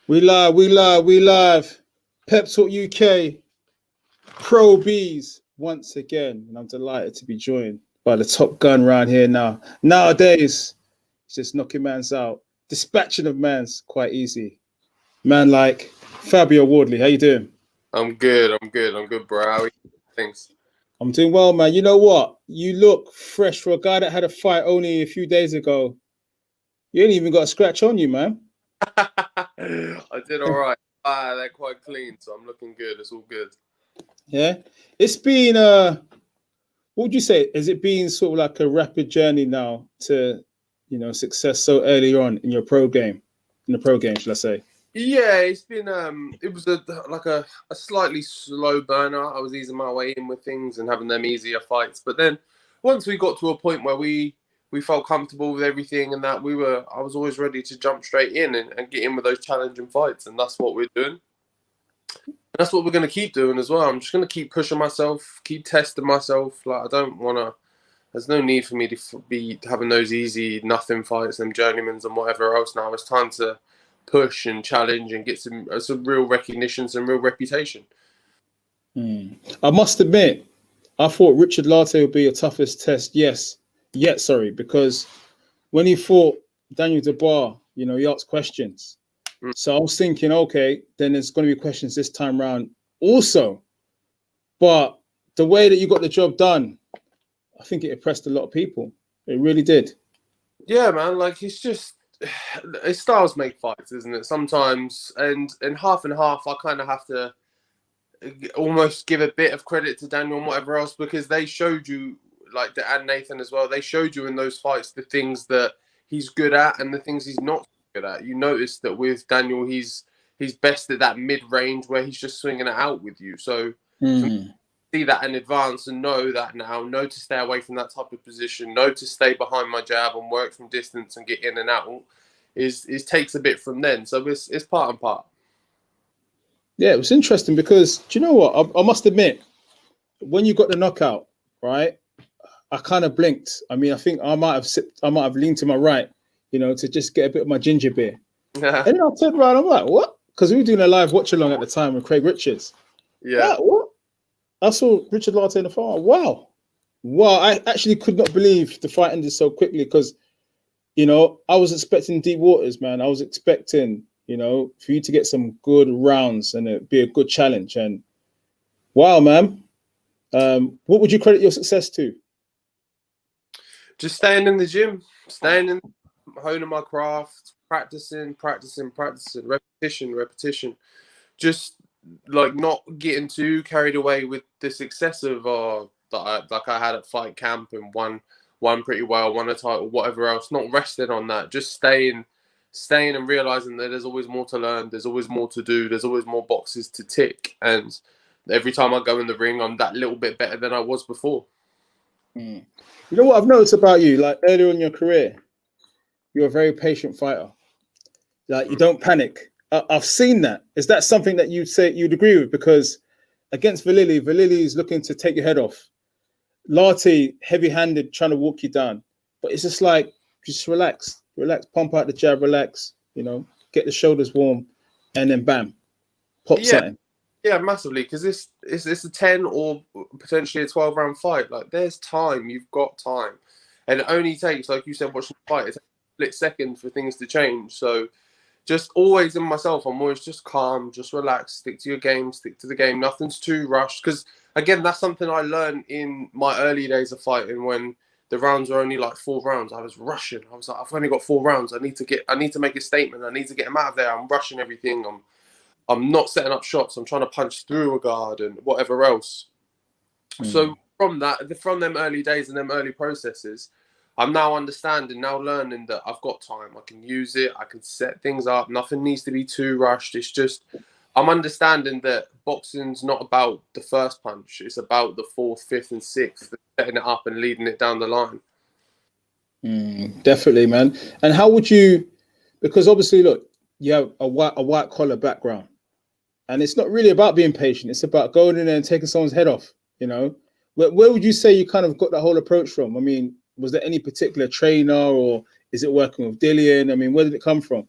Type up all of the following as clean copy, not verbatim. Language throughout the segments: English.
We live, we live, we live. Pep Talk UK, Pro Bees once again, and I'm delighted to be joined by the top gun round here now. Nowadays, it's just knocking man's out. Dispatching of man's quite easy. Man like Fabio Wardley, how you doing? I'm good, bro. How are you? Thanks. I'm doing well, man. You know what? You look fresh for a guy that had a fight only a few days ago. You ain't even got a scratch on you, man. I did all right. They're quite clean, so I'm looking good. It's all good. Yeah. It's been what would you say? Has it been sort of like a rapid journey now to, success so early on in your pro game? In the pro game, should I say? Yeah, it's been it was a slightly slow burner. I was easing my way in with things and having them easier fights. But then once we got to a point where we felt comfortable with everything and that I was always ready to jump straight in and get in with those challenging fights, and that's what we're doing. That's what we're going to keep doing as well. I'm just going to keep pushing myself, keep testing myself. Like, I don't want to. There's no need for me to be having those easy nothing fights, them journeymans and whatever else. Now it's time to push and challenge and get some real recognition, some real reputation. I must admit, I thought Richard Latte would be your toughest test. Because when he fought Daniel Dubois, he asked questions. So I was thinking, okay, then there's going to be questions this time round also. But the way that you got the job done, I think it impressed a lot of people. It really did. Yeah, man. Like, it's styles make fights, isn't it? Sometimes, and half, I kind of have to almost give a bit of credit to Daniel and whatever else, because they showed you, and Nathan as well, they showed you in those fights the things that he's good at and the things he's not good at. You notice that with Daniel, he's best at that mid-range where he's just swinging it out with you. So see that in advance and know that now, know to stay away from that type of position, know to stay behind my jab and work from distance and get in and out is takes a bit from then. So it's part and part. Yeah, it was interesting because, do you know what? I must admit, when you got the knockout, right, I kind of blinked. I mean, I think I might have leaned to my right, to just get a bit of my ginger beer. And then I turned around, I'm like, what? Because we were doing a live watch along at the time with Craig Richards. Yeah. What? I saw Richard Latte in the fight. Wow. I actually could not believe the fight ended so quickly because, I was expecting deep waters, man. I was expecting, for you to get some good rounds and it'd be a good challenge. And wow, man. What would you credit your success to? Just staying in the gym, honing my craft, practicing, repetition. Just not getting too carried away with the success of that I had at fight camp and won pretty well, won a title, whatever else. Not resting on that, just staying and realizing that there's always more to learn, there's always more to do, there's always more boxes to tick, and every time I go in the ring, I'm that little bit better than I was before. You know what I've noticed about you? Like earlier in your career, you're a very patient fighter. Like you don't panic. I've seen that. Is that something that you'd say you'd agree with? Because against Vallily is looking to take your head off. Latte, heavy-handed, trying to walk you down. But it's just like, just relax, pump out the jab, relax, get the shoulders warm, and then bam, pop something. Yeah, massively, because it's a 10 or potentially a 12-round fight. Like, there's time. You've got time. And it only takes, like you said, watching the fight, it takes a split second for things to change. So just always in myself, I'm always just calm, just relax, stick to your game, stick to the game. Nothing's too rushed. Because, again, that's something I learned in my early days of fighting when the rounds were only like 4 rounds. I was rushing. I was like, I've only got 4 rounds. I need to make a statement. I need to get them out of there. I'm rushing everything. I'm not setting up shots. I'm trying to punch through a guard and whatever else. So from them early days and them early processes, I'm now learning that I've got time. I can use it. I can set things up. Nothing needs to be too rushed. It's just, I'm understanding that boxing's not about the first punch. It's about the 4th, 5th, and 6th, setting it up and leading it down the line. Definitely, man. And how would you, because obviously, look, you have a white collar background. And it's not really about being patient. It's about going in there and taking someone's head off, Where would you say you kind of got that whole approach from? I mean, was there any particular trainer or is it working with Dillian? I mean, where did it come from?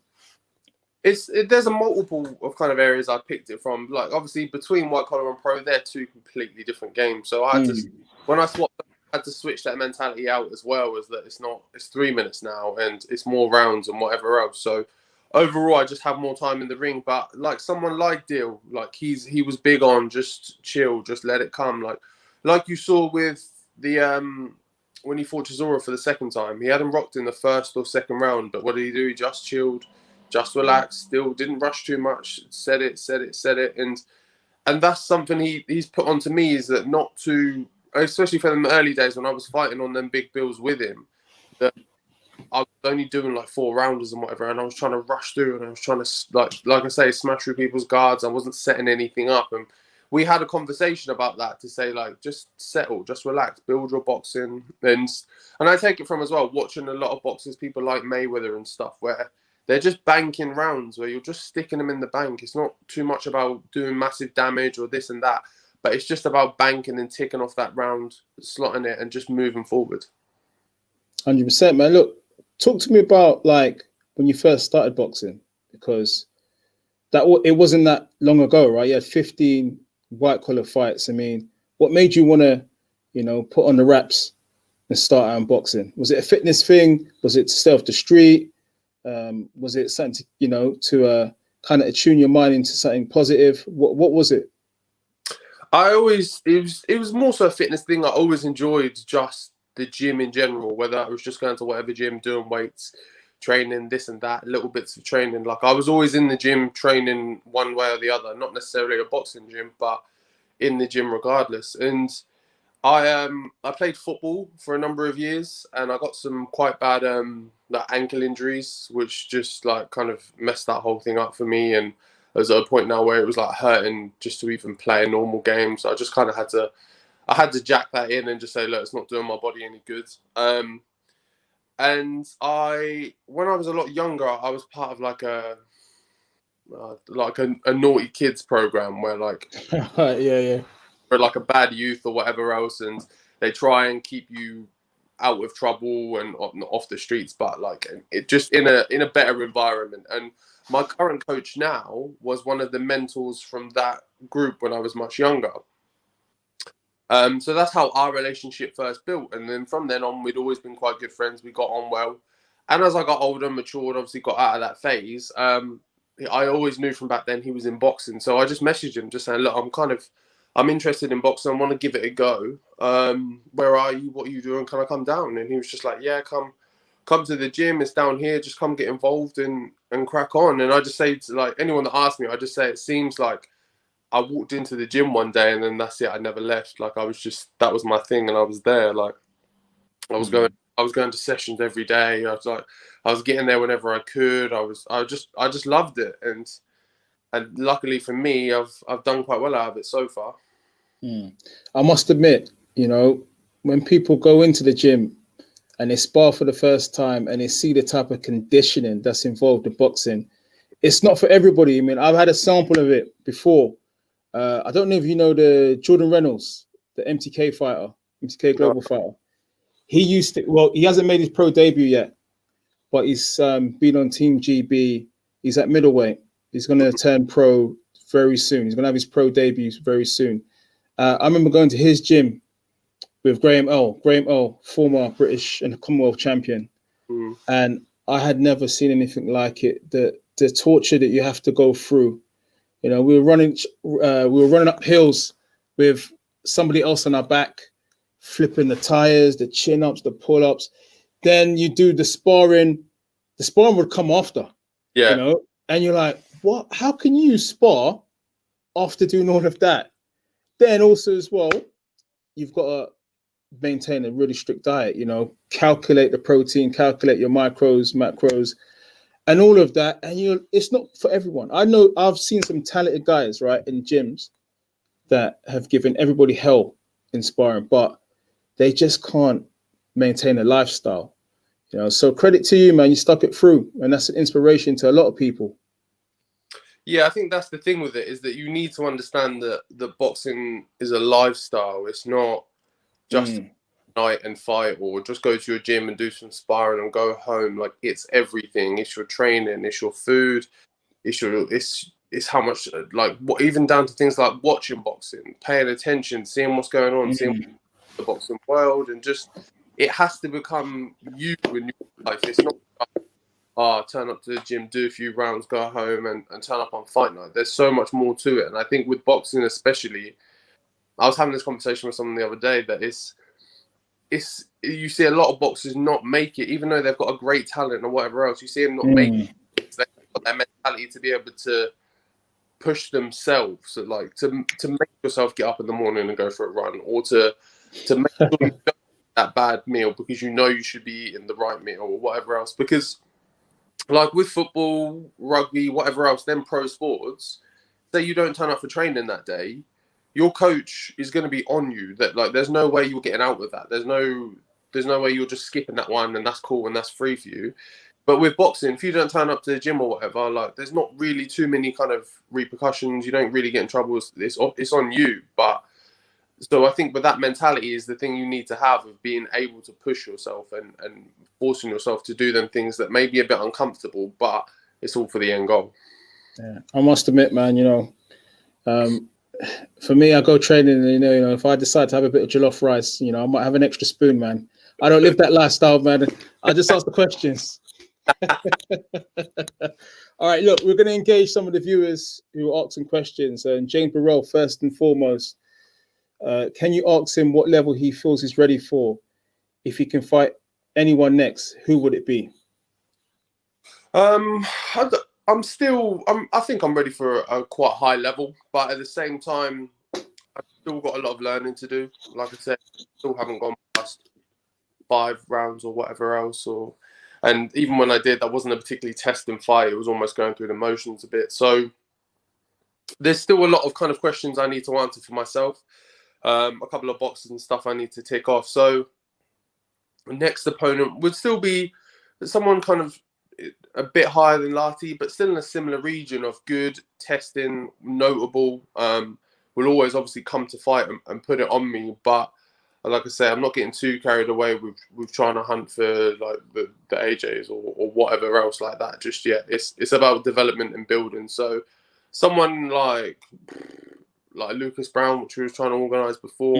There's a multiple of kind of areas I picked it from. Like obviously between white collar and pro, they're two completely different games. So I had to, when I swapped, I had to switch that mentality out as well. As that it's 3 minutes now and it's more rounds and whatever else. So overall, I just have more time in the ring. But like someone like Deal, like he was big on just chill, just let it come. Like you saw with the when he fought Chisora for the second time, he hadn't rocked in the first or second round. But what did he do? He just chilled. Just relax, still didn't rush too much, said it, and that's something he's put onto me, is that not to, especially for the early days when I was fighting on them big bills with him, that I was only doing like 4 rounders and whatever, and I was trying to rush through, and I was trying to like I say, smash through people's guards. I wasn't setting anything up, and we had a conversation about that to say like just settle, just relax, build your boxing, and I take it from as well watching a lot of boxers, people like Mayweather and stuff, where they're just banking rounds where you're just sticking them in the bank. It's not too much about doing massive damage or this and that, but it's just about banking and ticking off that round, slotting it, and just moving forward. 100%, man. Look, talk to me about like when you first started boxing, because it wasn't that long ago, right? You had 15 white collar fights. I mean, what made you want to, put on the wraps and start out in boxing? Was it a fitness thing? Was it to stay off the street? Was it something to kind of attune your mind into something positive? What was it? It was more so a fitness thing. I always enjoyed just the gym in general, whether I was just going to whatever gym, doing weights, training, this and that, little bits of training. Like I was always in the gym training one way or the other, not necessarily a boxing gym, but in the gym regardless. And I played football for a number of years, and I got some quite bad like ankle injuries, which just like kind of messed that whole thing up for me. And I was at a point now where it was like hurting just to even play a normal game. So I just kind of had to jack that in and just say, look, it's not doing my body any good. And when I was a lot younger, I was part of like a naughty kids program where like yeah. or like a bad youth or whatever else, and they try and keep you out of trouble and off the streets, but like it just in a better environment. And my current coach now was one of the mentors from that group when I was much younger. So that's how our relationship first built, and then from then on, we'd always been quite good friends. We got on well, and as I got older, matured, obviously got out of that phase. I always knew from back then he was in boxing, so I just messaged him, just saying, "Look, I'm interested in boxing. I want to give it a go. Where are you? What are you doing? Can I come down?" And he was just like, "Yeah, come to the gym. It's down here. Just come get involved and crack on." And I just say to like anyone that asks me, I just say it seems like I walked into the gym one day and then that's it. I never left. Like that was my thing, and I was there. Like I was going to sessions every day. I was getting there whenever I could. I just loved it, and luckily for me, I've done quite well out of it so far. I must admit, when people go into the gym and they spar for the first time and they see the type of conditioning that's involved in boxing, it's not for everybody. I mean, I've had a sample of it before. I don't know if you know the Jordan Reynolds, the MTK Global fighter. He hasn't made his pro debut yet, but he's been on Team GB. He's at middleweight. He's going to turn pro very soon. He's going to have his pro debut very soon. I remember going to his gym with Graham Earl, former British and Commonwealth champion. And I had never seen anything like it. The torture that you have to go through. We were running up hills with somebody else on our back, flipping the tires, the chin-ups, the pull-ups. Then you do the sparring. The sparring would come after. Yeah. And you're like, what? How can you spar after doing all of that? Then also as well, you've got to maintain a really strict diet, calculate the protein, calculate your macros, and all of that. And it's not for everyone. I know I've seen some talented guys, right, in gyms that have given everybody hell in sparring, but they just can't maintain a lifestyle. So credit to you, man. You stuck it through, and that's an inspiration to a lot of people. Yeah, I think that's the thing with it, is that you need to understand that boxing is a lifestyle. It's not just night and fight, or just go to your gym and do some sparring and go home. Like, it's everything. It's your training, it's your food, it's how much, like, what, even down to things like watching boxing, paying attention, seeing what's going on, seeing the boxing world, and just it has to become you in your life. It's not turn up to the gym, do a few rounds, go home, and turn up on fight night. There's so much more to it, and I think with boxing especially, I was having this conversation with someone the other day that it's you see a lot of boxers not make it, even though they've got a great talent or whatever else. You see them not make it. They've got that mentality to be able to push themselves, so like to make yourself get up in the morning and go for a run, or to make sure you don't eat that bad meal because you know you should be eating the right meal or whatever else. Because like with football, rugby, whatever else, then pro sports, say you don't turn up for training that day, your coach is going to be on you. That like, there's no way you're getting out with that. There's no way you're just skipping that one and that's cool and that's free for you. But with boxing, if you don't turn up to the gym or whatever, like, there's not really too many kind of repercussions. You don't really get in trouble. It's on you. But so I think with that mentality is the thing you need to have, of being able to push yourself and forcing yourself to do them things that may be a bit uncomfortable, but it's all for the end goal. Yeah, I must admit, man, for me, I go training, and you know, if I decide to have a bit of jollof rice, you know, I might have an extra spoon, man. I don't live that lifestyle, man. I just ask the questions. All right, look, we're going to engage some of the viewers who are asking questions. And James Burrell, first and foremost, can you ask him what level he feels he's ready for? If he can fight anyone next, who would it be? I think I'm ready for a quite high level, but at the same time, I've still got a lot of learning to do. Like I said, still haven't gone past 5 rounds or whatever else. And even when I did, that wasn't a particularly testing fight. It was almost going through the motions a bit. So there's still a lot of kind of questions I need to answer for myself. A couple of boxes and stuff I need to tick off. So the next opponent would still be someone kind of a bit higher than Lati, but still in a similar region of good, testing, notable. Will always obviously come to fight and put it on me. But like I say, I'm not getting too carried away with trying to hunt for like the AJs or whatever else like that just yet. It's about development and building. So someone like Lucas Brown, which we was trying to organise before,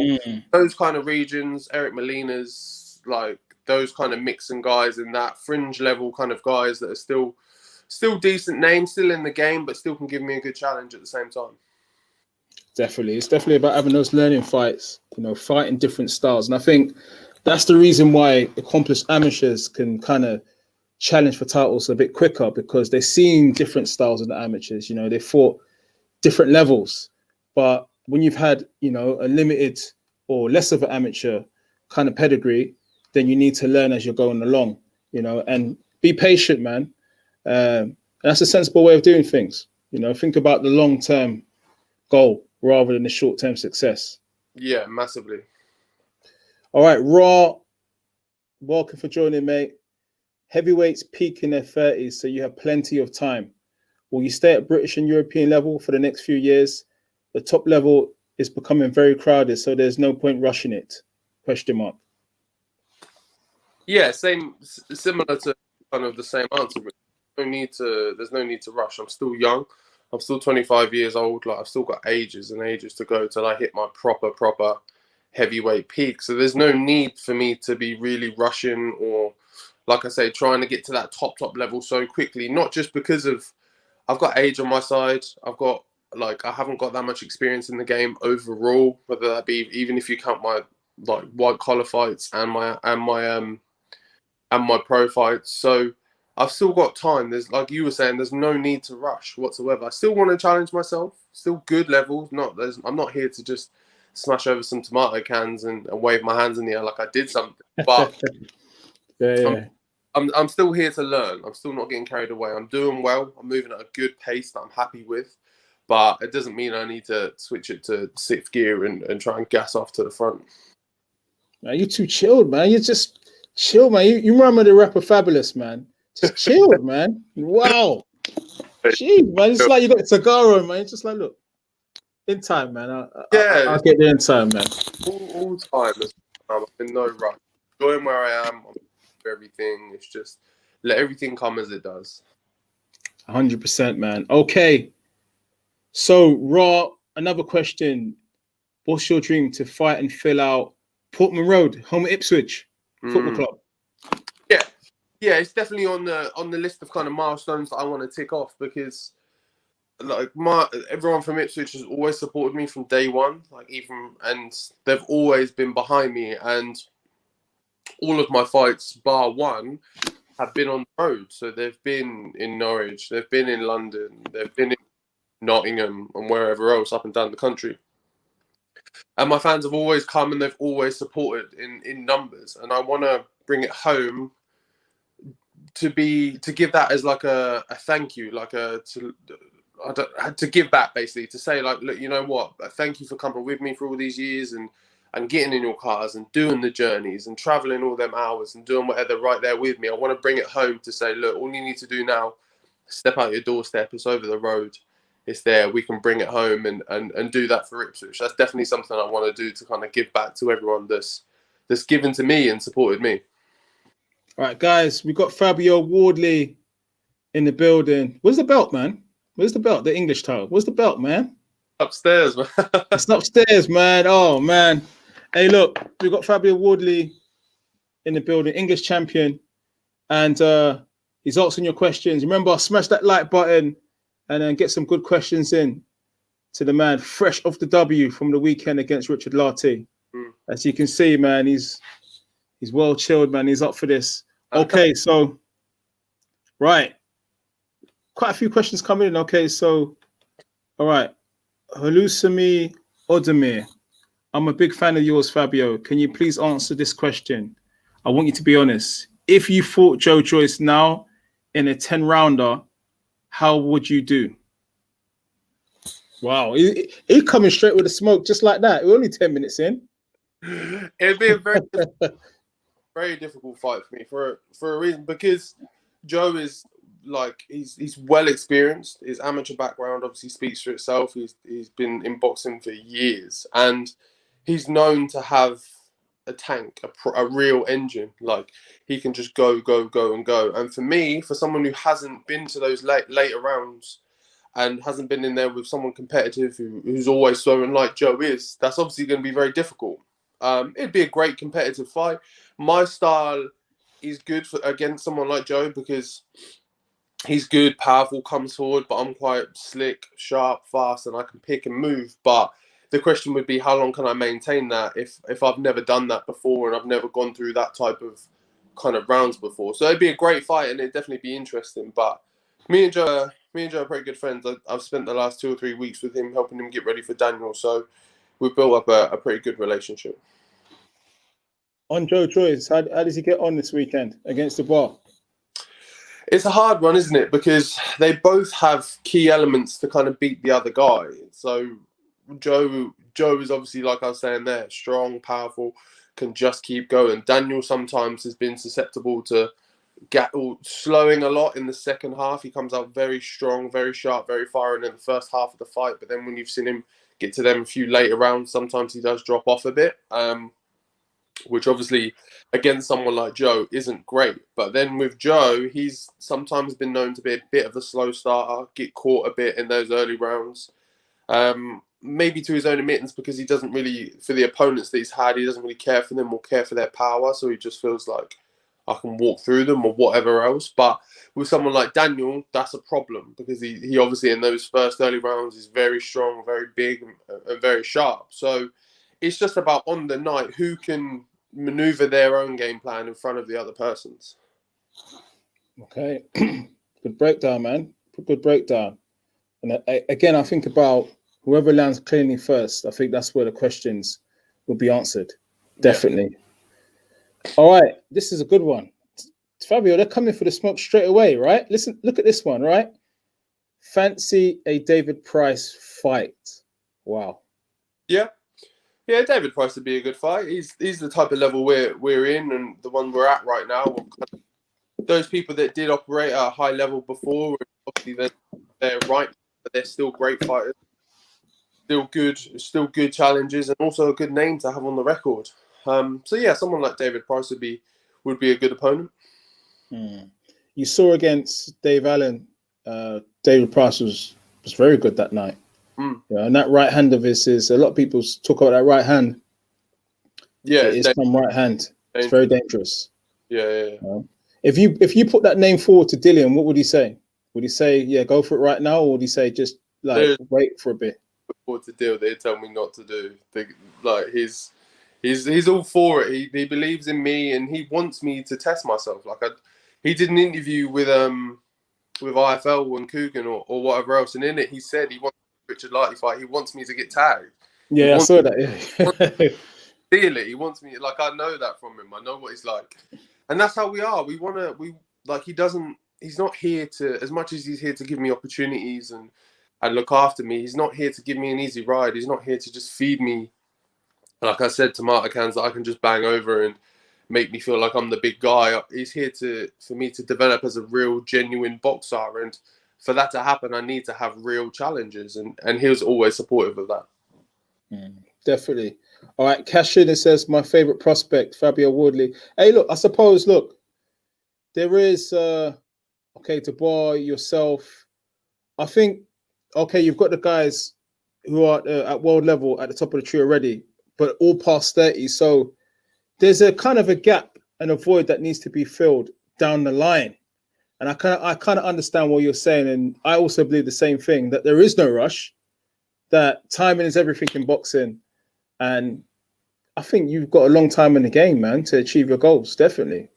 those kind of regions, Eric Molina's, like those kind of mixing guys in that fringe level kind of guys that are still decent names, still in the game, but still can give me a good challenge at the same time. Definitely. It's definitely about having those learning fights, you know, fighting different styles. And I think that's the reason why accomplished amateurs can kind of challenge for titles a bit quicker, because they're seeing different styles in the amateurs. You know, they fought different levels. But when you've had, you know, a limited or less of an amateur kind of pedigree, then you need to learn as you're going along, you know, and be patient, man. That's a sensible way of doing things. You know, think about the long-term goal rather than the short-term success. Yeah, massively. All right, Raw, welcome for joining, mate. Heavyweights peak in their 30s, so you have plenty of time. Will you stay at British and European level for the next few years? The top level is becoming very crowded, so there's no point rushing it. ? Yeah, similar to kind of the same answer. There's no need to rush. I'm still young. I'm still 25 years old. Like, I've still got ages and ages to go till I hit my proper heavyweight peak. So there's no need for me to be really rushing or, like I say, trying to get to that top level so quickly. Not just because of I've got age on my side. I haven't got that much experience in the game overall. Whether that be, even if you count my like white collar fights and my pro fights. So I've still got time. There's, like you were saying, there's no need to rush whatsoever. I still want to challenge myself. Still good levels. I'm not here to just smash over some tomato cans and wave my hands in the air like I did something. But yeah. I'm still here to learn. I'm still not getting carried away. I'm doing well. I'm moving at a good pace that I'm happy with. But it doesn't mean I need to switch it to 6th gear and try and gas off to the front. Man, you're too chilled, man. You're just chill, man. You remember the rapper Fabulous, man. Just chilled, man. Wow. Jeez, man. It's like you got a cigar on, man. It's just like, look, in time, man. I'll get there in time, man. All time. I'm in no rush. Going where I am, I'm everything. It's just let everything come as it does. 100%, man. Okay. So, Raw, another question. What's your dream to fight and fill out Portman Road, home at Ipswich Football Club? Yeah. Yeah, it's definitely on the list of kind of milestones that I want to tick off, because like everyone from Ipswich has always supported me from day one, and they've always been behind me, and all of my fights bar one have been on the road. So they've been in Norwich, they've been in London, they've been in Nottingham and wherever else up and down the country. And my fans have always come and they've always supported in numbers. And I want to bring it home to give that as like a thank you, to give back, basically, to say like, look, you know what? Thank you for coming with me for all these years and getting in your cars and doing the journeys and traveling all them hours and doing whatever right there with me. I want to bring it home to say, look, all you need to do now, step out your doorstep. It's over the road. It's there. We can bring it home and do that for Ipswich. That's definitely something I want to do to kind of give back to everyone that's given to me and supported me. All right, guys, we got Fabio Wardley in the building. Where's the belt, man? Where's the belt? The English title. Where's the belt, man? Upstairs, man. It's upstairs, man. Oh, man. Hey, look, we got Fabio Wardley in the building, English champion, and he's answering your questions. Remember, smash that like button and then get some good questions in to the man, fresh off the W from the weekend against Richard Lartey. As you can see, man, he's well chilled, man. He's up for this. Okay, so, right. Quite a few questions coming in. Okay, so, all right. Halusami Odemir. I'm a big fan of yours, Fabio. Can you please answer this question? I want you to be honest. If you fought Joe Joyce now in a 10-rounder, how would you do? Wow. He coming straight with the smoke just like that. We're only 10 minutes in. It'd be a very very difficult fight for me for a reason, because Joe is like he's well experienced. His amateur background obviously speaks for itself. He's been in boxing for years, and he's known to have a tank, a real engine. Like, he can just go and go. And for me, for someone who hasn't been to those later rounds and hasn't been in there with someone competitive who's always throwing like Joe is, that's obviously going to be very difficult. It'd be a great competitive fight. My style is good against someone like Joe, because he's good, powerful, comes forward, but I'm quite slick, sharp, fast, and I can pick and move. But the question would be, how long can I maintain that if I've never done that before and I've never gone through that type of kind of rounds before? So it'd be a great fight and it'd definitely be interesting. But me and Joe are pretty good friends. I've spent the last 2 or 3 weeks with him, helping him get ready for Daniel. So we've built up a pretty good relationship. On Joe Joyce, how does he get on this weekend against the bar? It's a hard one, isn't it? Because they both have key elements to kind of beat the other guy. So Joe is obviously, like I was saying there, strong, powerful, can just keep going. Daniel sometimes has been susceptible to slowing a lot in the second half. He comes out very strong, very sharp, very firing in the first half of the fight. But then when you've seen him get to them a few later rounds, sometimes he does drop off a bit. Which obviously against someone like Joe isn't great. But then with Joe, he's sometimes been known to be a bit of a slow starter, get caught a bit in those early rounds. Maybe to his own admittance, because he doesn't really, for the opponents that he's had, he doesn't really care for them or care for their power. So he just feels like, I can walk through them or whatever else. But with someone like Daniel, that's a problem, because he obviously in those first early rounds is very strong, very big and very sharp. So it's just about on the night who can maneuver their own game plan in front of the other person's. Okay. Good breakdown, man. Good breakdown. And again, I think about whoever lands cleanly first. I think that's where the questions will be answered. Definitely. Yeah. All right. This is a good one. Fabio, they're coming for the smoke straight away, right? Listen, look at this one, right? Fancy a David Price fight. Wow. Yeah. Yeah, David Price would be a good fight. He's the type of level we're in, and the one we're at right now. Those people that did operate at a high level before, obviously they're right, but they're still great fighters. Still good challenges, and also a good name to have on the record. So yeah, someone like David Price would be a good opponent. You saw against Dave Allen David Price was very good that night. Yeah, and that right hand of his is a lot of people talk about that right hand. Yeah, it is some right hand. It's very dangerous. Yeah. If you put that name forward to Dillian, what would he say? Would he say, yeah, go for it right now, or would he say just like wait for a bit? What to do? They tell me not to do. He's all for it. He believes in me, and he wants me to test myself. He did an interview with IFL and Coogan or whatever else, and in it he said he wants Richard Lartley fight. He wants me to get tagged. Yeah, I saw that. Yeah. Really, he wants me. Like, I know that from him. I know what he's like, and that's how we are. He doesn't. He's not here to, as much as he's here to give me opportunities and look after me. He's not here to give me an easy ride. He's not here to just feed me, like I said, tomato cans that I can just bang over and make me feel like I'm the big guy. He's here for me to develop as a real, genuine boxer, and for that to happen, I need to have real challenges, and he was always supportive of that. Definitely. All right, cash in. It says my favorite prospect, Fabio Wardley. Hey, look, I suppose, there is Dubois, yourself. I think, you've got the guys who are at world level at the top of the tree already, but all past 30. So there's a kind of a gap and a void that needs to be filled down the line. And I kind of understand what you're saying, and I also believe the same thing, that there is no rush, that timing is everything in boxing. And I think you've got a long time in the game, man, to achieve your goals. Definitely.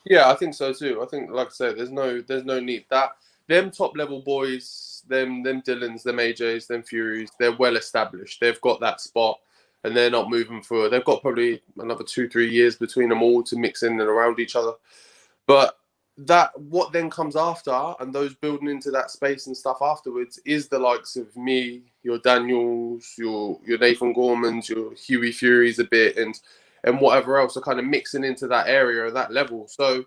Yeah, I think so too. I think, like I said, there's no need. That them top level boys, them Dylans, them AJs, them Furies, they're well established. They've got that spot, and they're not moving forward. They've got probably another 2-3 years between them all to mix in and around each other. But that what then comes after, and those building into that space and stuff afterwards, is the likes of me, your Daniels, your Nathan Gormans, your Huey Furies a bit, and whatever else are kind of mixing into that area or that level. So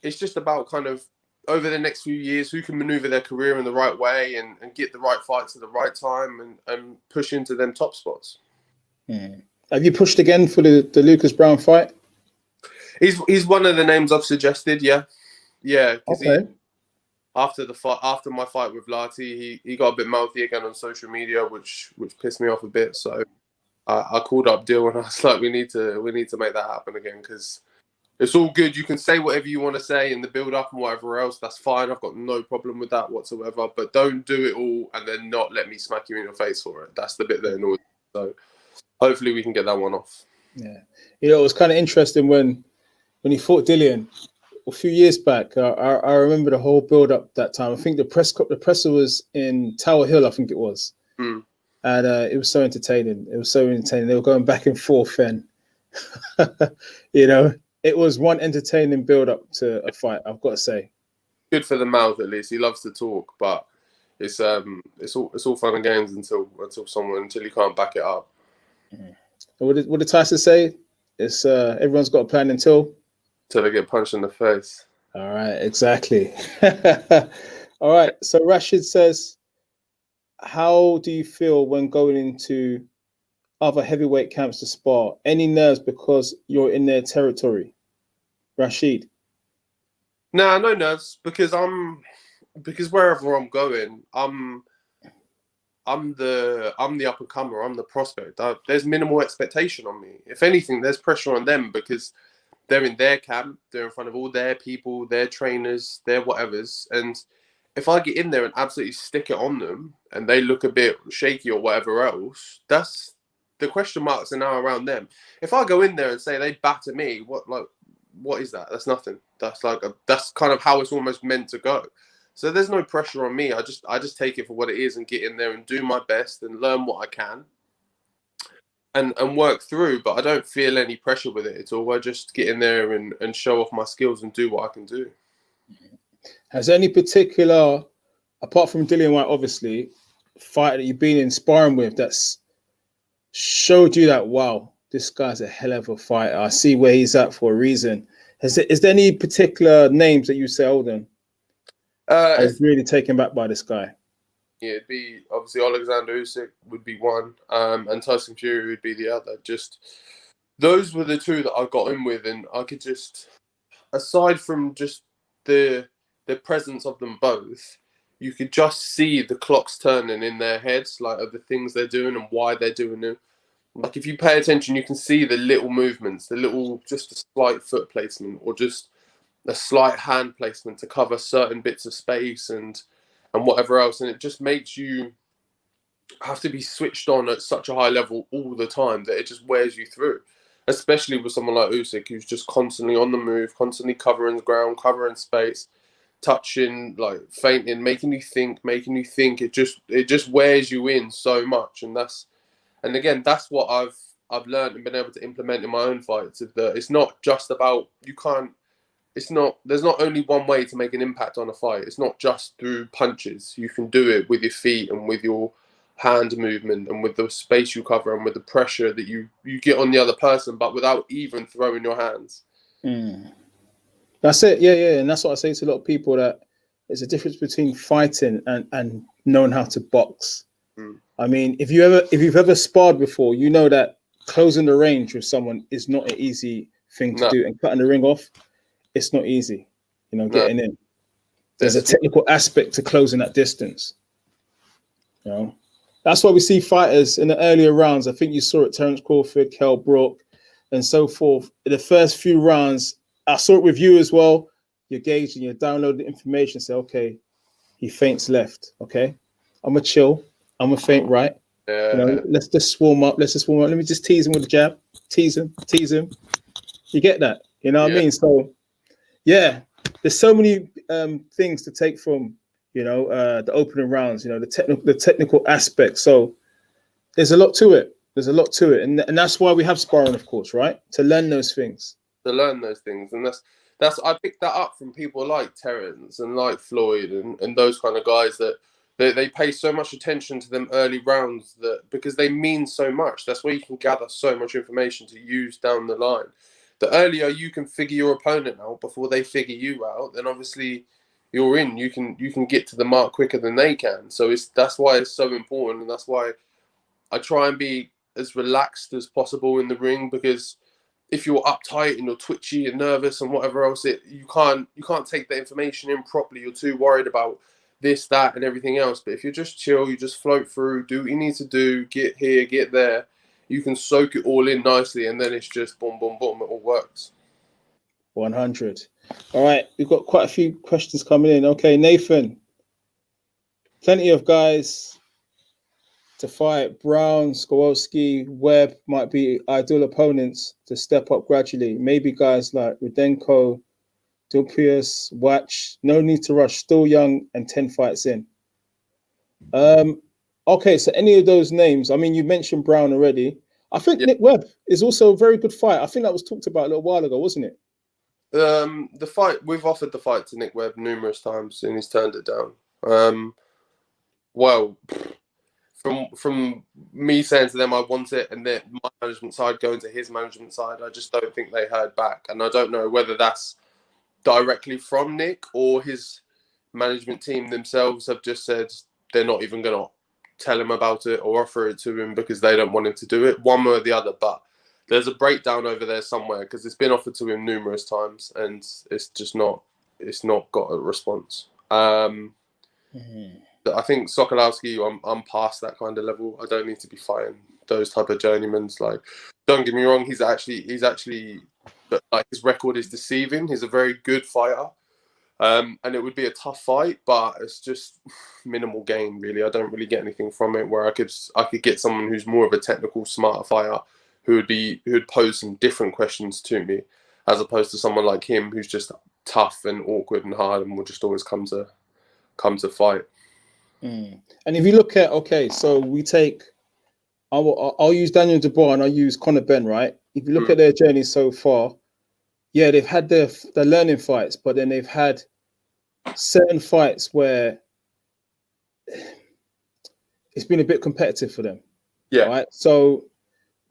it's just about kind of over the next few years who can maneuver their career in the right way and get the right fights at the right time and push into them top spots. Have you pushed again for the Lucas Brown fight? He's one of the names I've suggested. Yeah, because after my fight with Larty, he got a bit mouthy again on social media, which pissed me off a bit. So I called up Dill and I was like, we need to make that happen again, because it's all good. You can say whatever you want to say in the build up and whatever else. That's fine. I've got no problem with that whatsoever. But don't do it all and then not let me smack you in your face for it. That's the bit that annoys me. So hopefully we can get that one off. Yeah, it was kind of interesting when he fought Dillian a few years back. I remember the whole build up that time. I think the presser was in Tower Hill, I think it was. And it was so entertaining. They were going back and forth, and it was one entertaining build up to a fight, I've got to say. Good for the mouth, at least. He loves to talk, but it's all fun and games until you can't back it up. What did Tyson say? It's everyone's got a plan until they get punched in the face. All right, exactly. All right. So Rashid says, how do you feel when going into other heavyweight camps to spar? Any nerves because you're in their territory? Rashid? No nerves, because wherever I'm going, I'm the up and comer. I'm the prospect. There's minimal expectation on me. If anything, there's pressure on them because they're in their camp. They're in front of all their people, their trainers, their whatevers. And if I get in there and absolutely stick it on them and they look a bit shaky or whatever else, that's the question marks are now around them. If I go in there and say they batter me, what is that? That's nothing. That's that's kind of how it's almost meant to go. So there's no pressure on me. I just take it for what it is and get in there and do my best and learn what I can and work through. But I don't feel any pressure with it at all. I just get in there and show off my skills and do what I can do. Has any particular, apart from Dillian White, obviously, fighter that you've been in sparring with that's showed you that, wow, this guy's a hell of a fighter. I see where he's at for a reason. Is there any particular names that you say, hold on, I was really taken back by this guy? Yeah, it'd be obviously Alexander Usyk would be one, and Tyson Fury would be the other. Just those were the two that I got in with, and I could just, aside from just the the presence of them both, you could just see the clocks turning in their heads, like of the things they're doing and why they're doing them. Like if you pay attention, you can see the little movements, the little, just a slight foot placement or just a slight hand placement to cover certain bits of space and whatever else. And it just makes you have to be switched on at such a high level all the time that it just wears you through. Especially with someone like Usyk, who's just constantly on the move, constantly covering the ground, covering space, touching, like feinting, making you think. It just wears you in so much, and again, that's what I've learned and been able to implement in my own fights. Is that it's not just about there's not only one way to make an impact on a fight. It's not just through punches. You can do it with your feet and with your hand movement and with the space you cover and with the pressure that you get on the other person, but without even throwing your hands. That's it. Yeah. And that's what I say to a lot of people, that there's a difference between fighting and knowing how to box. I mean, if you've ever sparred before, you know that closing the range with someone is not an easy thing to do, and cutting the ring off, it's not easy. Getting in. There's a technical aspect to closing that distance. That's why we see fighters in the earlier rounds. I think you saw it, Terence Crawford, Kell Brook, and so forth. In the first few rounds, I saw it with you as well. You're gauging, you're downloading information, say, okay, he feints left. Okay, I'm going to chill. I'm going to feint right. Let's just warm up. Let me just tease him with a jab. Tease him. You get that? You know what I mean? So, yeah, there's so many things to take from the opening rounds, the technical aspect. So there's a lot to it. And that's why we have sparring, of course, right? To learn those things. And that's I picked that up from people like Terence and like Floyd and those kind of guys that they pay so much attention to them early rounds, that because they mean so much. That's where you can gather so much information to use down the line. The earlier you can figure your opponent out before they figure you out, then obviously you're in. You can get to the mark quicker than they can. So that's why it's so important, and that's why I try and be as relaxed as possible in the ring, because if you're uptight and you're twitchy and nervous and whatever else, you can't take the information in properly. You're too worried about this, that, and everything else. But if you just chill, you just float through, do what you need to do, get here, get there, you can soak it all in nicely, and then it's just boom, boom, boom, it all works. 100. All right, we've got quite a few questions coming in. Okay, Nathan, plenty of guys to fight. Brown, Skowalski, Webb might be ideal opponents to step up gradually. Maybe guys like Rudenko, Dupuis, Watch. No need to rush. Still young and 10 fights in. Okay, so any of those names. I mean, you mentioned Brown already. I think Nick Webb is also a very good fight. I think that was talked about a little while ago, wasn't it? The fight, we've offered the fight to Nick Webb numerous times and he's turned it down. Well, from me saying to them I want it, and then my management side going to his management side, I just don't think they heard back. And I don't know whether that's directly from Nick or his management team themselves have just said they're not even going to tell him about it or offer it to him because they don't want him to do it, one way or the other. But there's a breakdown over there somewhere, because it's been offered to him numerous times and it's not got a response. I think Sokolowski, I'm past that kind of level. I don't need to be fighting those type of journeymans. Like, don't get me wrong, he's actually, but like his record is deceiving. He's a very good fighter, and it would be a tough fight, but it's just minimal gain really. I don't really get anything from it. Where I could get someone who's more of a technical, smarter fighter, who would pose some different questions to me, as opposed to someone like him who's just tough and awkward and hard and will just always come to fight. And if you look at, so we take, I'll use Daniel Dubois and I'll use Conor Benn, right? If you look at their journey so far, yeah, they've had their learning fights, but then they've had certain fights where it's been a bit competitive for them. Yeah. Right. So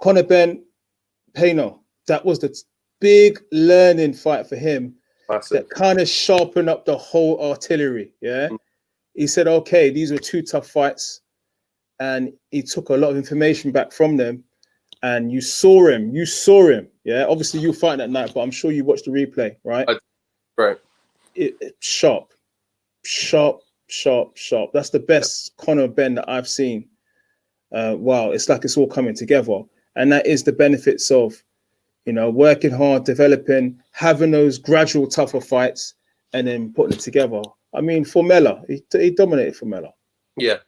Conor Benn, Payno, that was the big learning fight for him. That kind of sharpened up the whole artillery. Yeah. He said, okay, these were two tough fights. And he took a lot of information back from them. And you saw him. Yeah. Obviously, you were fighting that night, but I'm sure you watched the replay, right? Right. Sharp. sharp. That's the best Conor Ben that I've seen. Wow, it's like it's all coming together, and that is the benefits of, working hard, developing, having those gradual tougher fights, and then putting it together. I mean, Formella, he dominated Formella. Yeah,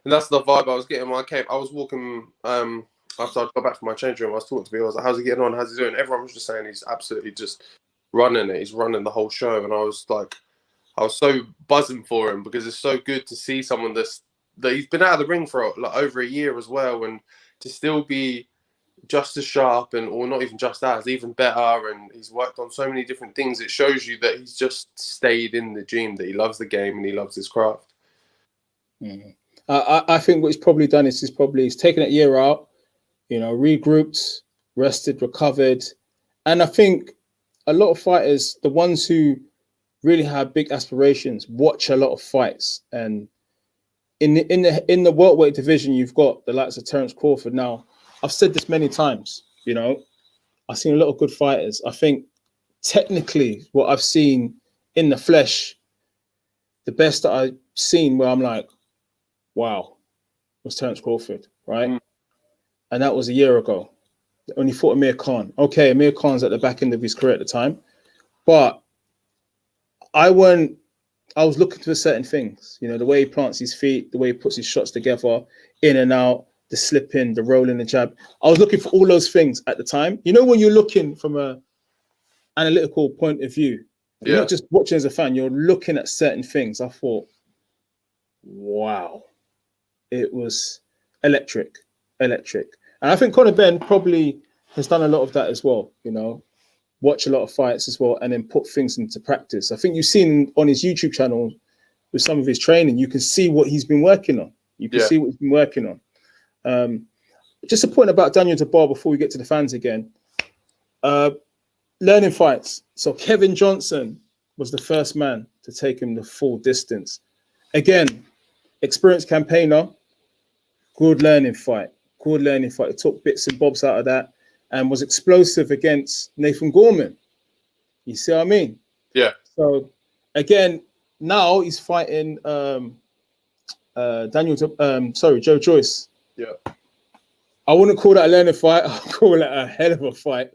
and that's the vibe I was getting when I came. I was walking after I got back from my change room. I was talking to people. I was like, "How's he getting on? How's he doing?" Everyone was just saying he's absolutely just running it. He's running the whole show, and I was so buzzing for him because it's so good to see someone that he's been out of the ring for like over a year as well, and to still be just as sharp or not even just as, even better, and he's worked on so many different things. It shows you that he's just stayed in the gym, that he loves the game and he loves his craft. Mm. I think what he's probably done is he's taken a year out, regrouped, rested, recovered. And I think a lot of fighters, the ones who really have big aspirations, watch a lot of fights. And in the welterweight division, you've got the likes of Terence Crawford. Now, I've said this many times, I've seen a lot of good fighters. I think technically what I've seen in the flesh, the best that I've seen where I'm like, wow, was Terence Crawford, right? Mm. And that was a year ago. When he fought Amir Khan. Okay, Amir Khan's at the back end of his career at the time. But I was looking for certain things, the way he plants his feet, the way he puts his shots together, in and out, the slipping, the rolling, the jab. I was looking for all those things at the time. When you're looking from a analytical point of view, you're not just watching as a fan, you're looking at certain things. I thought, wow, it was electric. And I think Conor Ben probably has done a lot of that as well, watch a lot of fights as well, and then put things into practice. I think you've seen on his YouTube channel with some of his training, you can see what he's been working on. Just a point about Daniel Dubois before we get to the fans again. Learning fights. So Kevin Johnson was the first man to take him the full distance. Again, experienced campaigner, good learning fight. He took bits and bobs out of that and was explosive against Nathan Gorman. You see what I mean? Yeah. So again, now he's fighting Joe Joyce. Yeah. I wouldn't call that a learning fight. I'll call it a hell of a fight.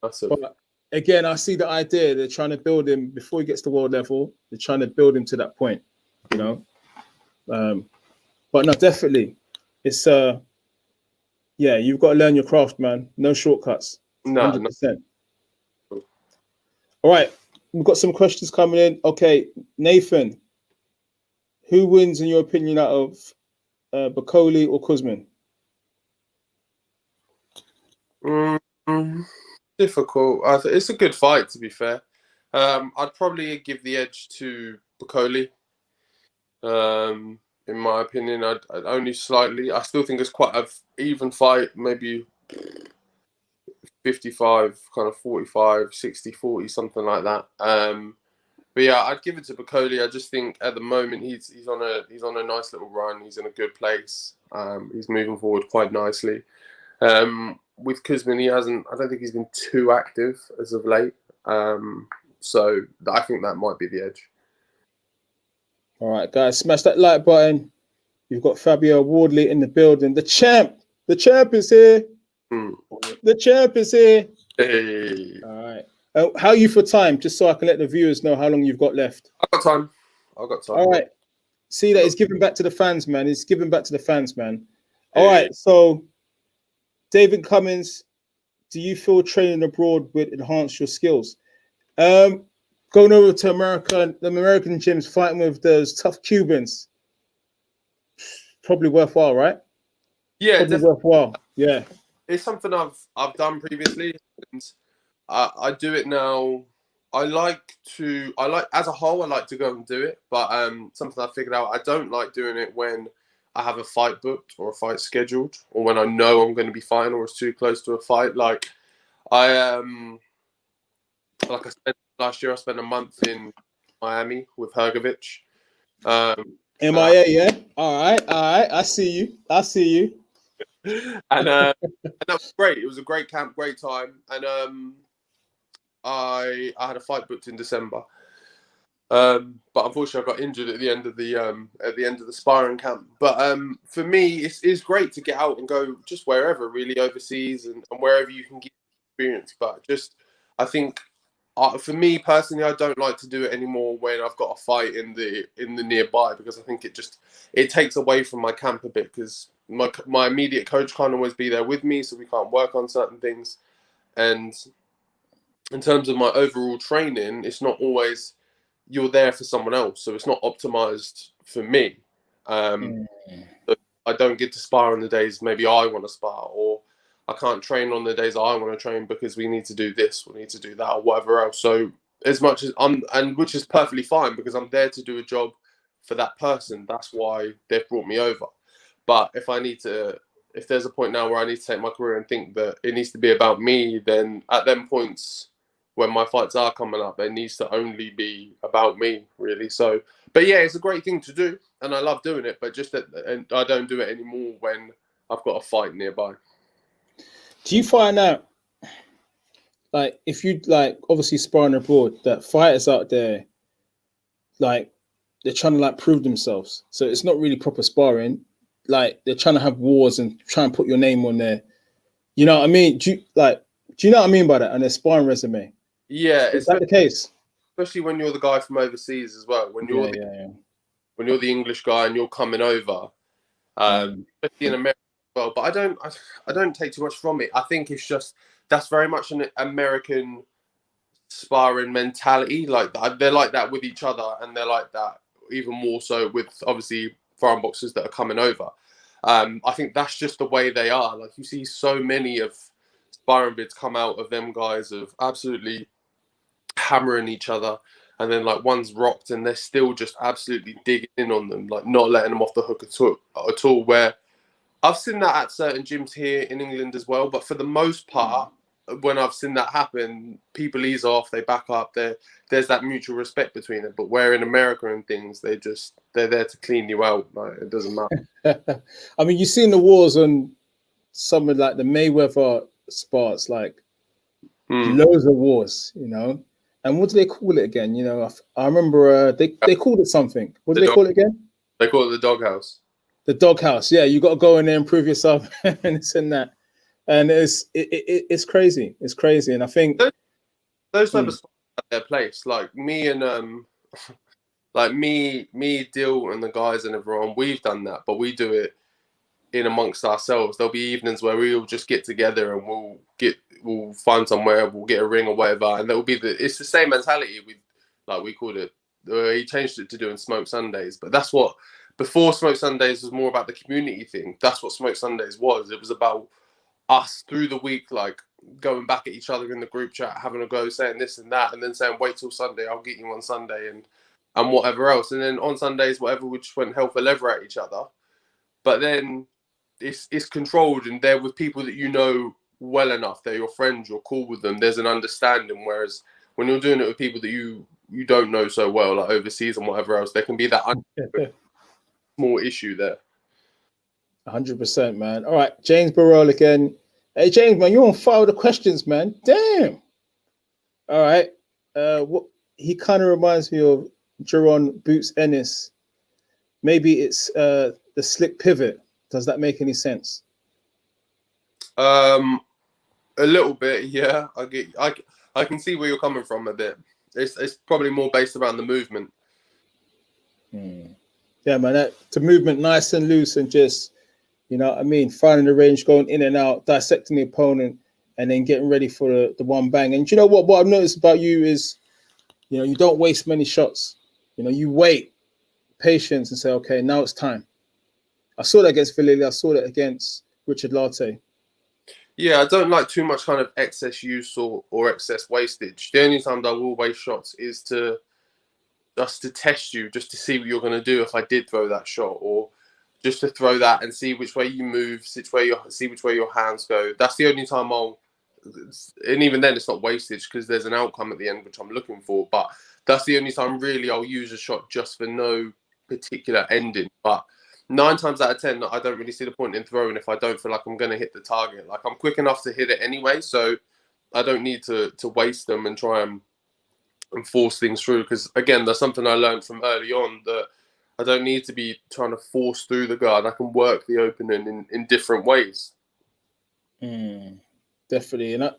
But again, I see the idea. They're trying to build him before he gets to world level. They're trying to build him to that point, But no, definitely. It's you've got to learn your craft, man. No shortcuts. 100%. No. All right. We've got some questions coming in. Okay, Nathan. Who wins, in your opinion, out of Bakole or Kuzmin? Difficult. It's a good fight, to be fair. I'd probably give the edge to Bakole. In my opinion, I'd only slightly. I still think it's quite an even fight, maybe 55, kind of 45, 60, 40, something like that. But yeah, I'd give it to Bakole. I just think at the moment he's on a nice little run. He's in a good place. He's moving forward quite nicely. With Kuzmin, I don't think he's been too active as of late. So I think that might be the edge. All right, guys, smash that like button. You've got Fabio Wardley in the building. The champ is here. The champ is here. Hey. All right. How are you for time? Just so I can let the viewers know how long you've got left. I've got time. All right. See that he's giving back to the fans, man. All right. So, David Cummins, do you feel training abroad would enhance your skills? Going over to America, the American gyms, fighting with those tough Cubans, probably worthwhile, right? Yeah, probably worthwhile. Yeah, it's something I've done previously, and I do it now. I like as a whole. I like to go and do it, but something I figured out. I don't like doing it when I have a fight booked or a fight scheduled, or when I know I'm going to be fighting, or it's too close to a fight. Like I spent last year. I spent a month in Miami with Hergovich. MIA, yeah. All right. I see you. And that was great. It was a great camp, great time. And I had a fight booked in December. But unfortunately, I got injured at the end of the sparring camp. But for me, it's great to get out and go just wherever, really, overseas and wherever you can get experience. But just, I think, for me personally, I don't like to do it anymore when I've got a fight in the nearby, because I think it takes away from my camp a bit, because my immediate coach can't always be there with me, so we can't work on certain things. And in terms of my overall training, it's not always you're there for someone else, so it's not optimized for me. So I don't get to spar on the days maybe I want to spar, or I can't train on the days I want to train because we need to do this, we need to do that, or whatever else. So as much as which is perfectly fine, because I'm there to do a job for that person. That's why they've brought me over. But if there's a point now where I need to take my career and think that it needs to be about me, then at them points when my fights are coming up, it needs to only be about me, really. So, but yeah, it's a great thing to do, and I love doing it. But just that, and I don't do it anymore when I've got a fight nearby. Do you find out, like, if you like obviously sparring abroad, that fighters out there, like, they're trying to like prove themselves, so it's not really proper sparring. Like, they're trying to have wars and try and put your name on there. You know what I mean? Do you know what I mean by that? And their sparring resume. Yeah, Is that the case? Especially when you're the guy from overseas as well. When you're when you're the English guy and you're coming over, especially in America as well. But I don't take too much from it. I think it's just that's very much an American sparring mentality. Like they're like that with each other, and they're like that even more so with obviously foreign boxers that are coming over. I think that's just the way they are. Like, you see so many of sparring bids come out of them guys of absolutely hammering each other, and then like one's rocked and they're still just absolutely digging in on them, like not letting them off the hook at all. Where I've seen that at certain gyms here in England as well, but for the most part, when I've seen that happen, people ease off, they back up, there's that mutual respect between them. But where in America and things, they're there to clean you out. Like, it doesn't matter. I mean, you've seen the wars on some of like the Mayweather spars, like loads of wars, you know. And what do they call it again? You know, I remember they called it something. What do they call it again? They call it the doghouse. The doghouse. Yeah, you got to go in there and prove yourself and this and that. And it's crazy. It's crazy. And I think those type of spots have their place. Like me and like me, Dill, and the guys and everyone, we've done that, but we do it in amongst ourselves. There'll be evenings where we'll just get together and we'll find somewhere, we'll get a ring or whatever, and it's the same mentality. We called it. He changed it to doing Smoke Sundays, but that's what before Smoke Sundays was more about the community thing. That's what Smoke Sundays was. It was about us through the week, like going back at each other in the group chat, having a go, saying this and that, and then saying, wait till Sunday, I'll get you on Sunday, and whatever else. And then on Sundays, whatever, we just went hell for leather at each other. But then it's controlled, and they're with people that you know well enough. They're your friends, you're cool with them, there's an understanding. Whereas when you're doing it with people that you don't know so well, like overseas and whatever else, there can be that small issue there. 100%, man. All right, James Burrell again. Hey, James, man, you're on fire with the questions, man. Damn. All right. What he kind of reminds me of Jerron Boots Ennis. Maybe it's the slick pivot. Does that make any sense? A little bit, yeah. I can see where you're coming from a bit. It's probably more based around the movement. Yeah, man. The movement nice and loose and just, you know what I mean, finding the range, going in and out, dissecting the opponent, and then getting ready for the one bang. And you know what I've noticed about you is, you know, you don't waste many shots. You know, you wait, patience, and say, okay, now it's time. I saw that against Villali. I saw that against Richard Latte. Yeah, I don't like too much kind of excess use or excess wastage. The only times I will waste shots is just to test you, just to see what you're going to do if I did throw that shot, or just to throw that and see which way you move, see which way your hands go. That's the only time and even then it's not wastage because there's an outcome at the end which I'm looking for. But that's the only time really I'll use a shot just for no particular ending. But 9 times out of 10, I don't really see the point in throwing if I don't feel like I'm going to hit the target. Like, I'm quick enough to hit it anyway, so I don't need to waste them and try and and force things through. Because again, that's something I learned from early on, that I don't need to be trying to force through the guard. I can work the opening in different ways. Definitely. And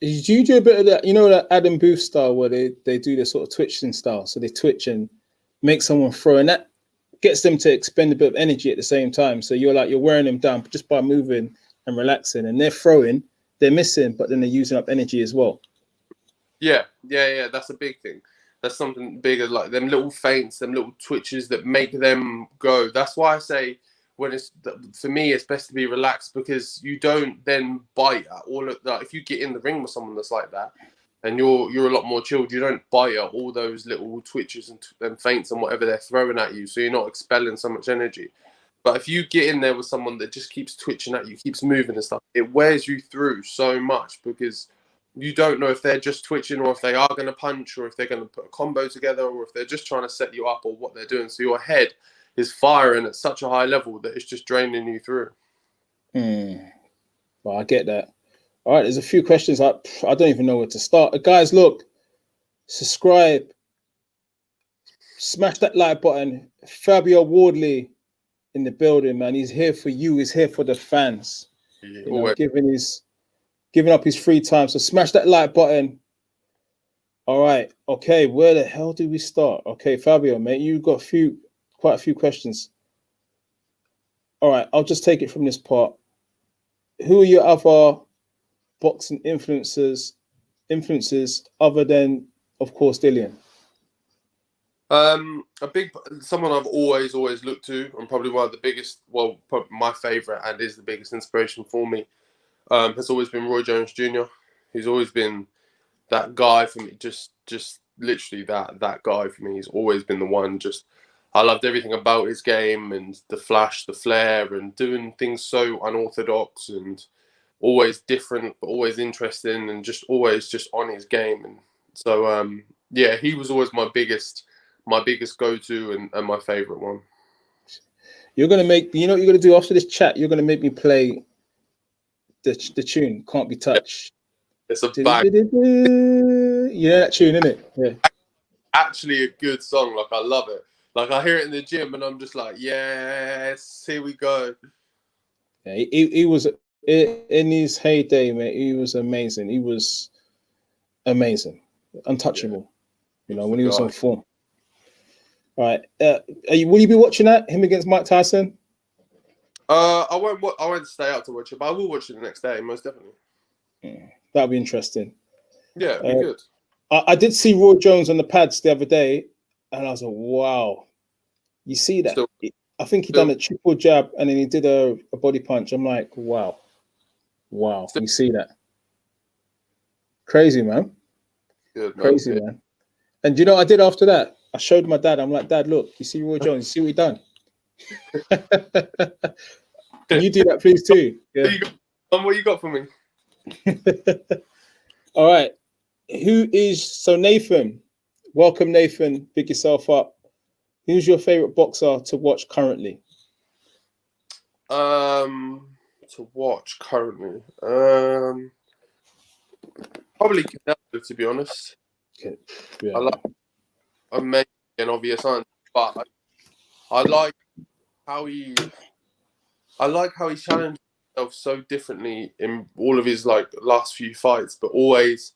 do you do a bit of that, you know, that Adam Booth style where they do this sort of twitching style? So they twitch and make someone throw, and that gets them to expend a bit of energy at the same time. So you're wearing them down just by moving and relaxing, and they're throwing, they're missing, but then they're using up energy as well. Yeah. That's a big thing. That's something bigger, like them little feints, them little twitches that make them go. That's why I say, for me, it's best to be relaxed, because you don't then bite at all of that. If you get in the ring with someone that's like that, and you're a lot more chilled, you don't bite at all those little twitches and feints and whatever they're throwing at you. So you're not expelling so much energy. But if you get in there with someone that just keeps twitching at you, keeps moving and stuff, it wears you through so much, because you don't know if they're just twitching or if they are going to punch or if they're going to put a combo together or if they're just trying to set you up or what they're doing. So your head is firing at such a high level that it's just draining you through. Well, I get that. All right, there's a few questions. I don't even know where to start. Guys, look, subscribe, smash that like button. Fabio Wardley in the building, man. He's here for you. He's here for the fans. Yeah, you know, giving up his free time. So smash that like button. All right. Okay, where the hell do we start? Okay, Fabio, mate, you got quite a few questions. All right, I'll just take it from this part. Who are your other boxing influences other than, of course, Dillian? Someone I've always looked to, and probably one of the biggest, well, probably my favorite and is the biggest inspiration for me, has always been Roy Jones Jr. He's always been that guy for me, just literally that guy for me. He's always been the one. I loved everything about his game and the flash, the flair, and doing things so unorthodox and always different, but always interesting, and just always just on his game. And so, he was always my biggest go-to and my favorite one. You're gonna make, you know what you're gonna do after this chat? You're gonna make me play the tune "Can't Be Touched." It's a bang. You know that tune, innit? Yeah. Actually, a good song. Like, I love it. Like, I hear it in the gym, and I'm just like, yes, here we go. Yeah, he was in his heyday, mate. He was amazing. He was amazing, untouchable. You know, when he was on form. All right, will you be watching that, him against Mike Tyson? I won't stay out to watch it, but I will watch it the next day, most definitely. That'll be interesting. Yeah, it'll be good. I did see Roy Jones on the pads the other day, and I was like, wow. You see that? I think he done a triple jab, and then he did a body punch. I'm like, wow. You see that? Crazy, man. Good, man. Crazy, man. And you know what I did after that? I showed my dad. I'm like, Dad, look, you see Roy Jones? You see what he done? Can you do that, please, too? Yeah. What you got for me? All right. So Nathan, welcome, Nathan. Pick yourself up. Who's your favorite boxer to watch currently? To watch currently, probably Canelo, to be honest. Okay. Yeah. I like amazing and obvious answer, but I like how he challenged himself so differently in all of his last few fights, but always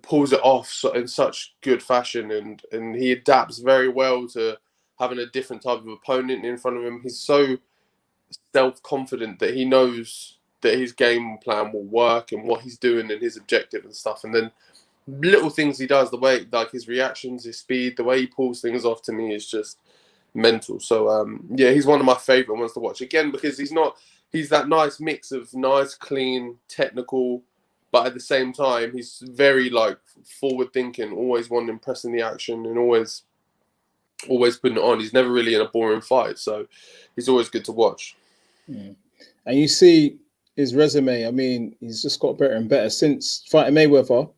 pulls it off in such good fashion, and he adapts very well to having a different type of opponent in front of him. He's so self-confident that he knows that his game plan will work and what he's doing and his objective and stuff. And then little things he does, the way his reactions, his speed, the way he pulls things off, to me is just mental. So he's one of my favorite ones to watch, again, because he's that nice mix of nice, clean, technical, but at the same time he's very forward thinking, always wanting to impress in the action and always putting it on. He's never really in a boring fight, so he's always good to watch. And you see his resume. I mean, he's just got better and better since fighting Mayweather.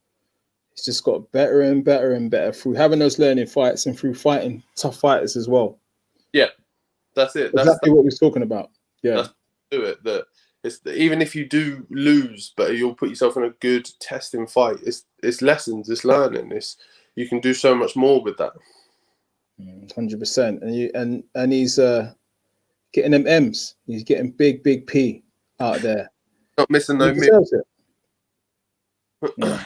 He's just got better and better and better through having those learning fights and through fighting tough fighters as well. Yeah, that's it. That's exactly what we're talking about. Yeah, that's do it. That it's even if you do lose, but you'll put yourself in a good testing fight. It's lessons. It's learning. you can do so much more with that. 100%. And he's getting them M's. He's getting big P out there. Not missing no He deserves it. Yeah.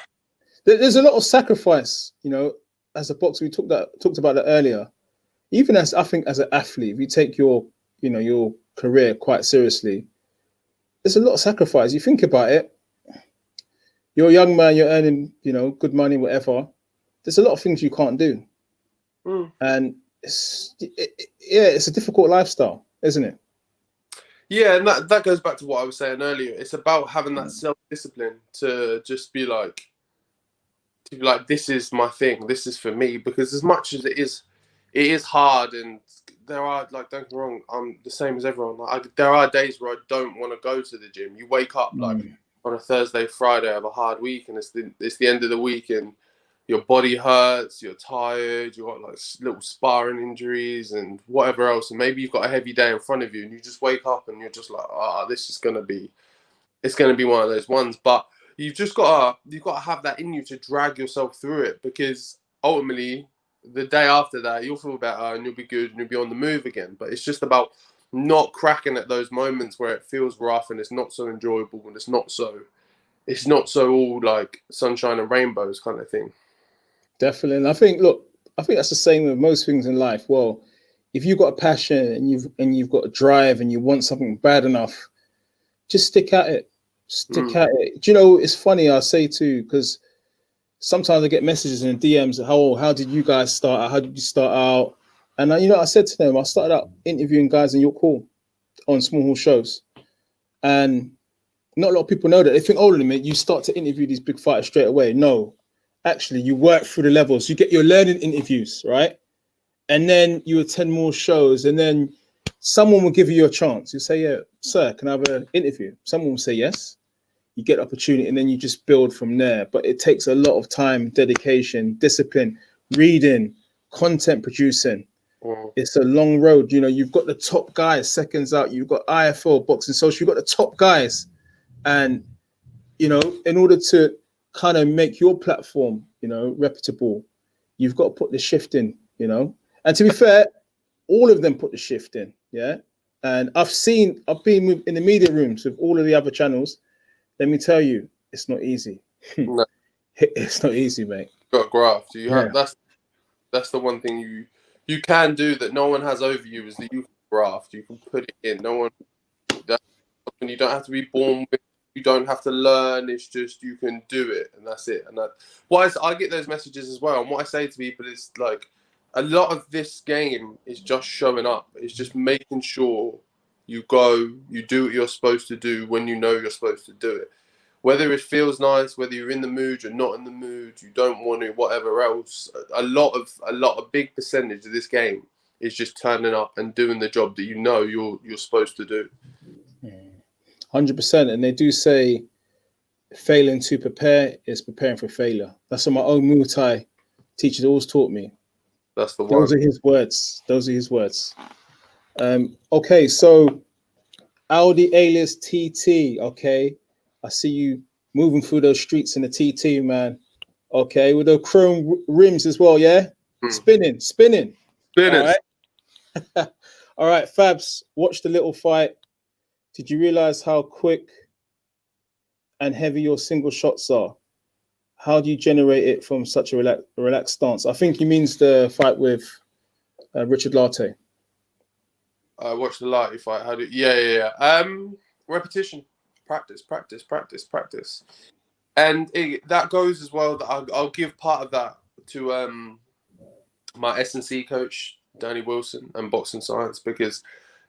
There's a lot of sacrifice, you know, as a boxer. We talked about that earlier. Even as I think as an athlete, if you take your career quite seriously, there's a lot of sacrifice. You think about it. You're a young man. You're earning, you know, good money, whatever. There's a lot of things you can't do, and it's a difficult lifestyle, isn't it? Yeah, and that goes back to what I was saying earlier. It's about having that self-discipline to just be like, this is my thing. This is for me. Because as much as it is hard, and there are, like, don't get me wrong, I'm the same as everyone. Like, there are days where I don't want to go to the gym. You wake up like on a Thursday, Friday of a hard week, and it's the end of the week, and your body hurts, you're tired, you've got like little sparring injuries and whatever else, and maybe you've got a heavy day in front of you, and you just wake up and you're just like, this is gonna be one of those ones. But you've got to have that in you to drag yourself through it, because ultimately the day after that you'll feel better and you'll be good and you'll be on the move again. But it's just about not cracking at those moments where it feels rough and it's not so enjoyable and it's not so all like sunshine and rainbows kind of thing. Definitely. And I think that's the same with most things in life. Well, if you've got a passion and you've got a drive and you want something bad enough, just stick at it. Stick at it. Do you know, it's funny, I say too, because sometimes I get messages in the DMs, how did you guys start out? How did you start out? And I said to them, I started out interviewing guys in your call on small hall shows. And not a lot of people know that. They think, you start to interview these big fighters straight away. No. Actually, you work through the levels. You get your learning interviews, right? And then you attend more shows, and then someone will give you a chance. You say, yeah, sir, can I have an interview? Someone will say yes. You get opportunity, and then you just build from there. But it takes a lot of time, dedication, discipline, reading, content producing. It's a long road. You know, you've got the top guys, seconds out. You've got IFL, Boxing Social. You've got the top guys. And, you know, in order to kind of make your platform, you know, reputable, you've got to put the shift in, you know. And to be fair, all of them put the shift in, yeah. And I've been in the media rooms with all of the other channels. Let me tell you, it's not easy. No. It's not easy, mate. You've got graft. That's the one thing you can do that no one has over you, is that you can graft. You can put it in. No one. That's something you don't have to be born with. You don't have to learn. It's just you can do it, and that's it. And I get those messages as well. And what I say to people is, like, a lot of this game is just showing up. It's just making sure you go, you do what you're supposed to do when you know you're supposed to do it. Whether it feels nice, whether you're in the mood, you're not in the mood, you don't want to, whatever else. A big percentage of this game is just turning up and doing the job that you know you're supposed to do. 100%. And they do say failing to prepare is preparing for failure. That's what my own Muay Thai teachers always taught me. That's the one. Those are his words. Okay, so Audi alias TT. Okay, I see you moving through those streets in the TT, man. Okay, with those chrome rims as well, yeah? Spinning. All right. All right, Fabs, watch the little fight. Did you realize how quick and heavy your single shots are? How do you generate it from such a relaxed stance? I think he means the fight with Richard Latte. I watched the Latte fight. Yeah. Repetition, practice. And that goes as well. That I'll give part of that to my S&C coach, Danny Wilson, and Boxing Science, because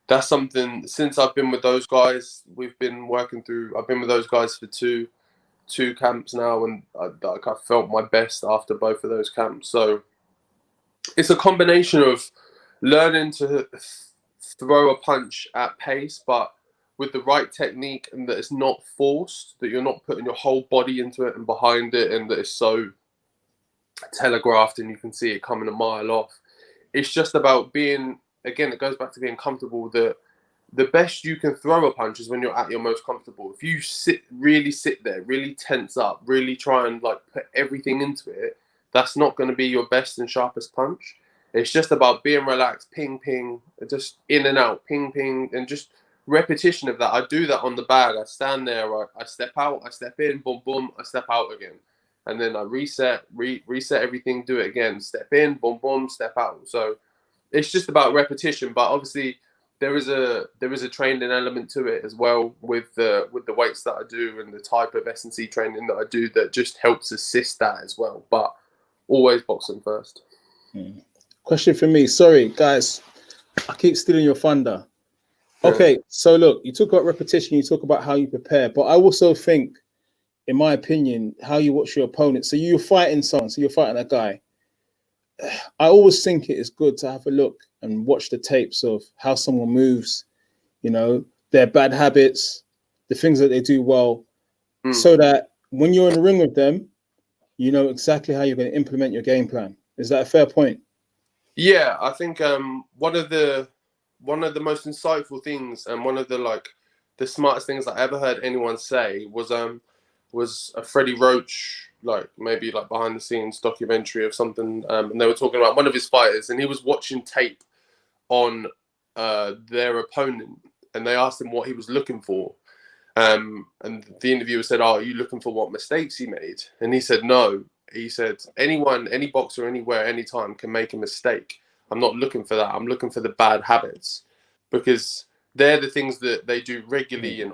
that's something, since I've been with those guys, I've been with those guys for two camps now, and I felt my best after both of those camps. So it's a combination of learning to throw a punch at pace, but with the right technique, and that it's not forced, that you're not putting your whole body into it and behind it, and that it's so telegraphed and you can see it coming a mile off. It's just about being, again, it goes back to being comfortable. That the best you can throw a punch is when you're at your most comfortable. If you really sit there, really tense up, really try and like put everything into it, that's not going to be your best and sharpest punch. It's just about being relaxed, ping, ping, just in and out, ping, ping, and just repetition of that. I do that on the bag. I stand there, I step out, I step in, boom, boom, I step out again. And then I reset everything, do it again. Step in, boom, boom, step out. So it's just about repetition. But obviously there is a training element to it as well with the weights that I do and the type of S&C training that I do that just helps assist that as well. But always boxing first. Question for me. Sorry, guys. I keep stealing your thunder. Okay, so look, you talk about repetition, you talk about how you prepare, but I also think, in my opinion, how you watch your opponent. So you're fighting someone, so you're fighting a guy. I always think it is good to have a look and watch the tapes of how someone moves, you know, their bad habits, the things that they do well, so that when you're in the ring with them, you know exactly how you're going to implement your game plan. Is that a fair point? Yeah, I think one of the most insightful things and one of the smartest things I ever heard anyone say was a Freddie Roach, maybe behind the scenes documentary of something, and they were talking about one of his fighters, and he was watching tape on their opponent, and they asked him what he was looking for, and the interviewer said, "Oh, are you looking for what mistakes he made?" And he said, "No." He said, "Anyone, any boxer, anywhere, anytime can make a mistake. I'm not looking for that. I'm looking for the bad habits, because they're the things that they do regularly, and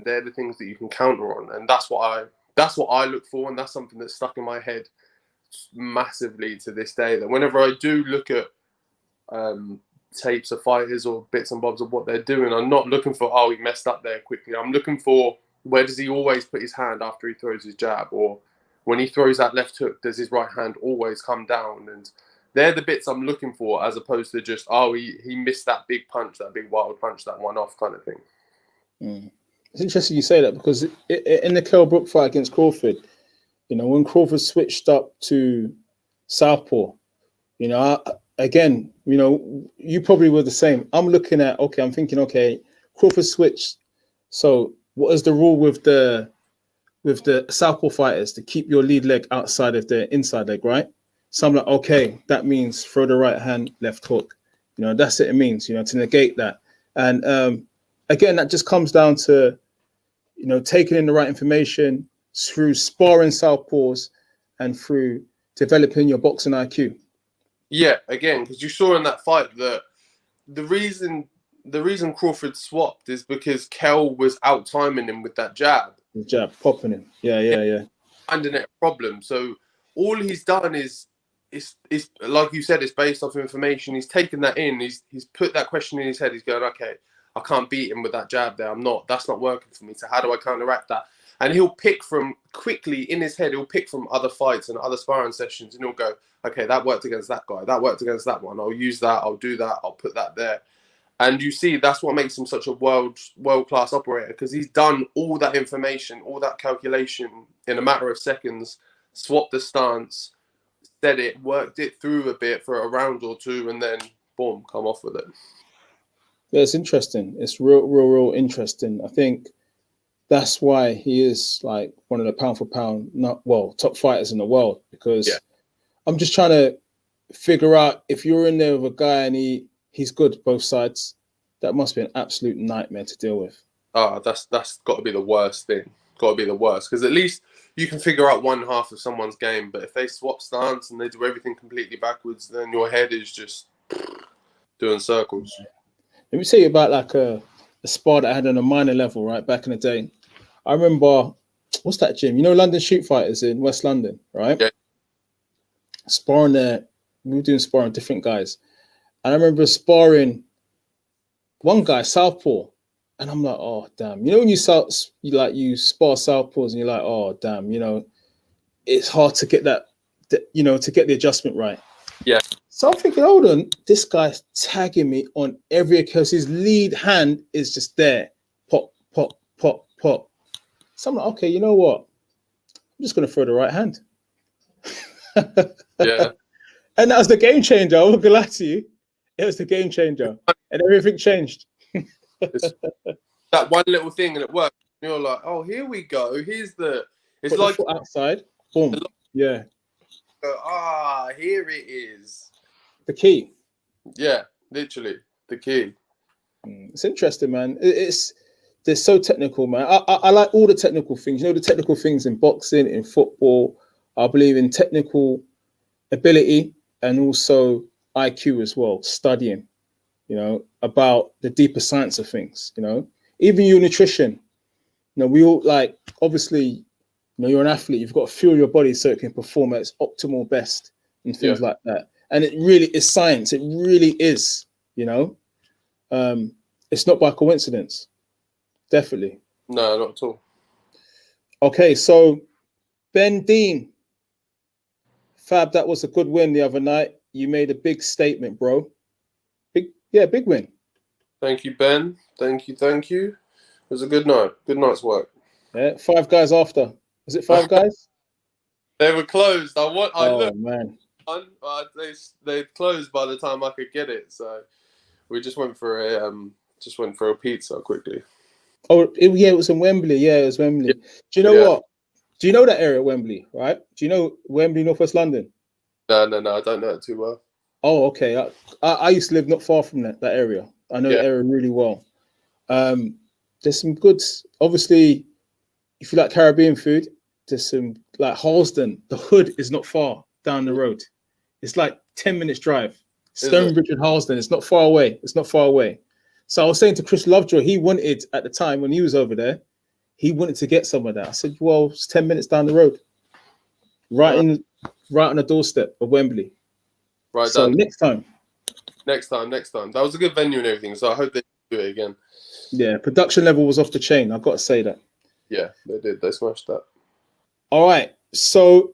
they're the things that you can counter on." And that's what I look for, and that's something that's stuck in my head massively to this day. That whenever I do look at tapes of fighters or bits and bobs of what they're doing, I'm not looking for, oh, he messed up there quickly. I'm looking for, where does he always put his hand after he throws his jab, or when he throws that left hook, does his right hand always come down? And they're the bits I'm looking for, as opposed to just, oh, he missed that big punch, that big wild punch, that one off kind of thing. It's interesting you say that, because in the Kell Brook fight against Crawford, you know, when Crawford switched up to southpaw, you know, again, you know, you probably were the same. I'm thinking, okay, Crawford switched. So what is the rule with the southpaw fighters? To keep your lead leg outside of their inside leg, right? So I'm like, okay, that means throw the right hand, left hook. You know, that's what it means, you know, to negate that. And again, that just comes down to, you know, taking in the right information through sparring southpaws and through developing your boxing IQ. Yeah, again, because you saw in that fight that the reason Crawford swapped is because Kell was out timing him with that jab. The jab, popping him. Yeah. Finding it a problem. So all he's done is like you said, it's based off information. He's taken that in. He's put that question in his head. He's going, okay, I can't beat him with that jab there. That's not working for me. So how do I counteract that? And he'll pick from quickly in his head. He'll pick from other fights and other sparring sessions, and he'll go, okay, that worked against that guy. That worked against that one. I'll use that. I'll do that. I'll put that there. And you see, that's what makes him such a world-class operator, because he's done all that information, all that calculation in a matter of seconds, swapped the stance, said it, worked it through a bit for a round or two, and then boom, come off with it. Yeah, it's interesting. It's real interesting. I think that's why he is like one of the pound for pound, top fighters in the world, because I'm just trying to figure out, if you're in there with a guy and he's good both sides, that must be an absolute nightmare to deal with. That's got to be the worst thing. Got to be the worst, because at least you can figure out one half of someone's game. But if they swap stance and they do everything completely backwards, then your head is just doing circles. Let me tell you about like a spar that I had on a minor level, right, back in the day. I remember, what's that gym? You know, London Shoot Fighters in West London, right? Yeah. Sparring there, we were doing sparring different guys. And I remember sparring one guy, southpaw, and I'm like, oh, damn. You know, when you spar southpaws and you're like, oh, damn, you know, it's hard to get to get the adjustment right. Yeah. So I'm thinking, hold on, this guy's tagging me on every occasion. His lead hand is just there. Pop, pop, pop, pop. So I'm like, okay, you know what? I'm just going to throw the right hand. Yeah. And that was the game changer. I won't lie to you. It was the game changer. And everything changed. That one little thing and it worked. You're like, oh, here we go. Here's the... It's Put like... the foot outside. Boom. Yeah. Here it is. The key. Yeah, literally the key. It's interesting, man. They're so technical, man. I like all the technical things. You know, the technical things in boxing, in football. I believe in technical ability and also IQ as well. Studying, you know, about the deeper science of things. You know, even your nutrition. You know, we all like obviously. You know, you're an athlete. You've got to fuel your body so it can perform at its optimal best and things like that. And it really is science. It really is. You know, it's not by coincidence. Definitely. No, not at all. Okay, so Ben Dean, Fab, that was a good win the other night. You made a big statement, bro. Big win. Thank you, Ben. Thank you. It was a good night. Good night's work. Yeah, 5 guys after. Was it 5 guys? They were closed. I looked, man. They closed by the time I could get it. So we just went for a pizza quickly. Oh, it was in Wembley. Yeah, it was Wembley. Yeah. Do you know what? Do you know that area, Wembley, right? Do you know Wembley, Northwest London? No, I don't know it too well. Oh, okay. I used to live not far from that area. I know the area really well. There's some good, obviously, if you like Caribbean food, there's some, like Harlesden, the hood is not far down the road. It's like 10 minutes drive. Stonebridge and Harlesden, it's not far away. So I was saying to Chris Lovejoy, he wanted, at the time when he was over there, he wanted to get some of that. I said, well, it's 10 minutes down the road. Right on the doorstep of Wembley. Right. So next time. That was a good venue and everything. So I hope they do it again. Yeah, production level was off the chain. I've got to say that. Yeah, they did. They smashed that. All right. So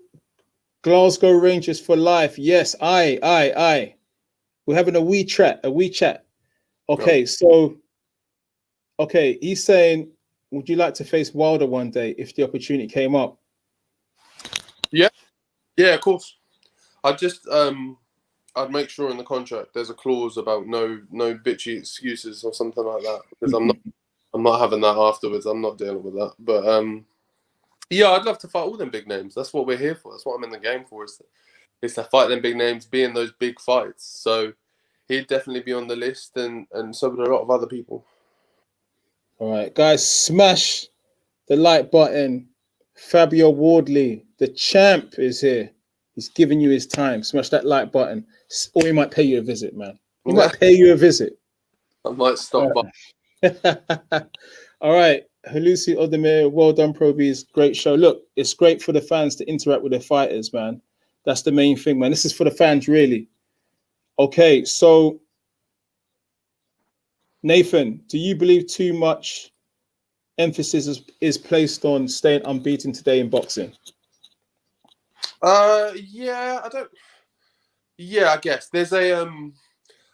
Glasgow Rangers for life. Yes, aye. We're having a wee chat. Okay, so he's saying, would you like to face Wilder one day if the opportunity came up? Yeah, of course. I'd make sure in the contract there's a clause about no bitchy excuses or something like that, because I'm not having that afterwards. I'm not dealing with that. But I'd love to fight all them big names. That's what we're here for. That's what I'm in the game for. Is to fight them big names, be in those big fights. So he'd definitely be on the list, and so would a lot of other people. All right, guys, smash the like button. Fabio Wardley, the champ, is here. He's giving you his time. Smash that like button, or he might pay you a visit, man. He might pay you a visit. I might stop by. All right, Halusi Odemir, well done, Pro B's. Great show. Look, it's great for the fans to interact with their fighters, man. That's the main thing, man. This is for the fans, really. Okay, so Nathan, do you believe too much emphasis is placed on staying unbeaten today in boxing? I don't. Yeah, I guess there's a.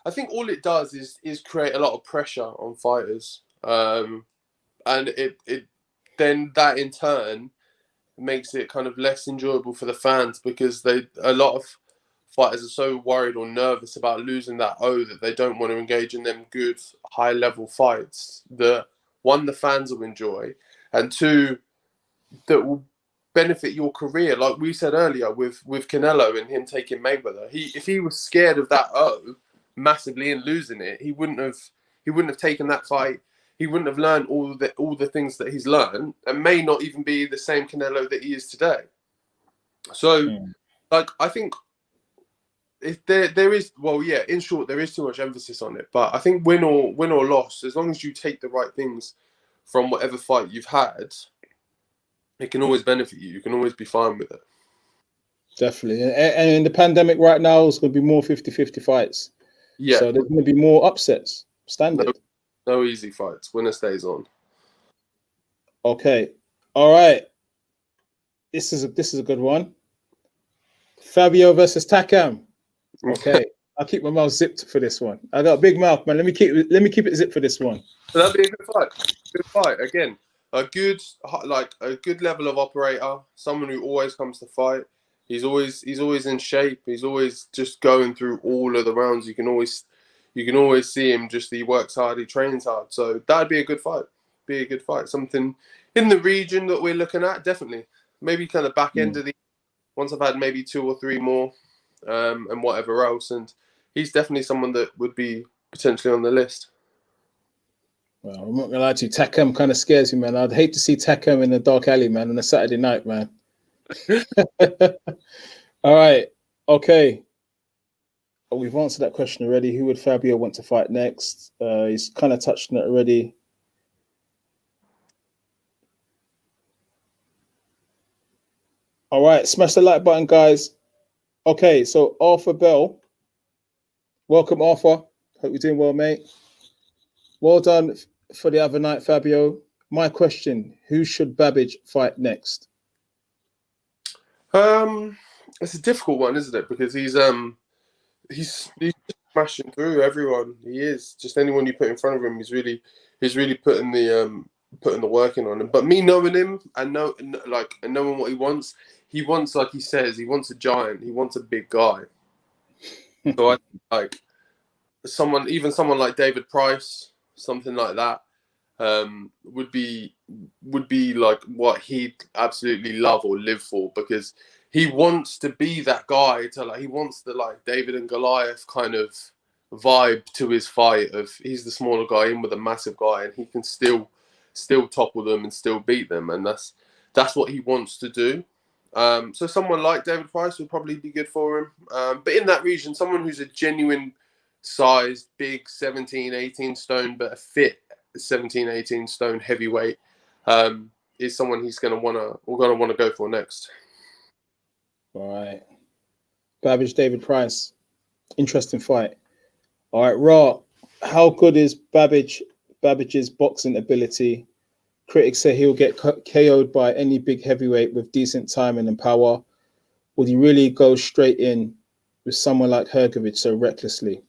I think all it does is create a lot of pressure on fighters, and it then that in turn makes it kind of less enjoyable for the fans, because a lot of fighters are so worried or nervous about losing that that they don't want to engage in them good high level fights that, one, the fans will enjoy, and two, that will benefit your career. Like we said earlier with Canelo and him taking Mayweather, if he was scared of that massively and losing it, he wouldn't have taken that fight. He wouldn't have learned all the things that he's learned, and may not even be the same Canelo that he is today. So, I think if there is, in short, there is too much emphasis on it. But I think win or loss, as long as you take the right things from whatever fight you've had, it can always benefit you. You can always be fine with it. Definitely. And in the pandemic right now, it's going to be more 50-50 fights. Yeah. So there's going to be more upsets. Standard. No easy fights. Winner stays on. Okay. All right. This is a good one. Fabio versus Takam. Okay. I'll keep my mouth zipped for this one. I got a big mouth, man. Let me keep it zipped for this one. That'd be a good fight. Good fight. Again, a good level of operator. Someone who always comes to fight. He's always in shape. He's always just going through all of the rounds. You can always see him. He works hard. He trains hard. So that'd be a good fight. Be a good fight. Something in the region that we're looking at. Definitely. Maybe kind of back end of the once I've had maybe 2 or 3 more, and whatever else. And he's definitely someone that would be potentially on the list. Well, I'm not gonna lie to you, Takam kind of scares you, man. I'd hate to see Takam in the dark alley, man, on a Saturday night, man. All right, okay. Oh, we've answered that question already. Who would Fabio want to fight next? He's kind of touched on it already. All right, smash the like button, guys. Okay, so Arthur Bell. Welcome, Arthur. Hope you're doing well, mate. Well done for the other night, Fabio. My question, who should Babbage fight next? It's a difficult one, isn't it? Because he's just smashing through everyone. He is. Just anyone you put in front of him, he's really putting the work in on him. But me knowing him and knowing what he wants, like he says, he wants a giant. He wants a big guy. So I like someone like David Price, something like that, would be like what he'd absolutely love or live for, because he wants to be that guy he wants the like David and Goliath kind of vibe to his fight of he's the smaller guy in with a massive guy and he can still topple them and still beat them, and that's what he wants to do. So someone like David Price would probably be good for him. But in that region, someone who's a genuine sized, big 17, 18 stone, but a fit 17, 18 stone heavyweight is someone we're gonna want to go for next. All right. Babbage, David Price. Interesting fight. All right, Raw. How good is Babbage's boxing ability? Critics say he'll get KO'd by any big heavyweight with decent timing and power. Would he really go straight in with someone like Hrgović so recklessly?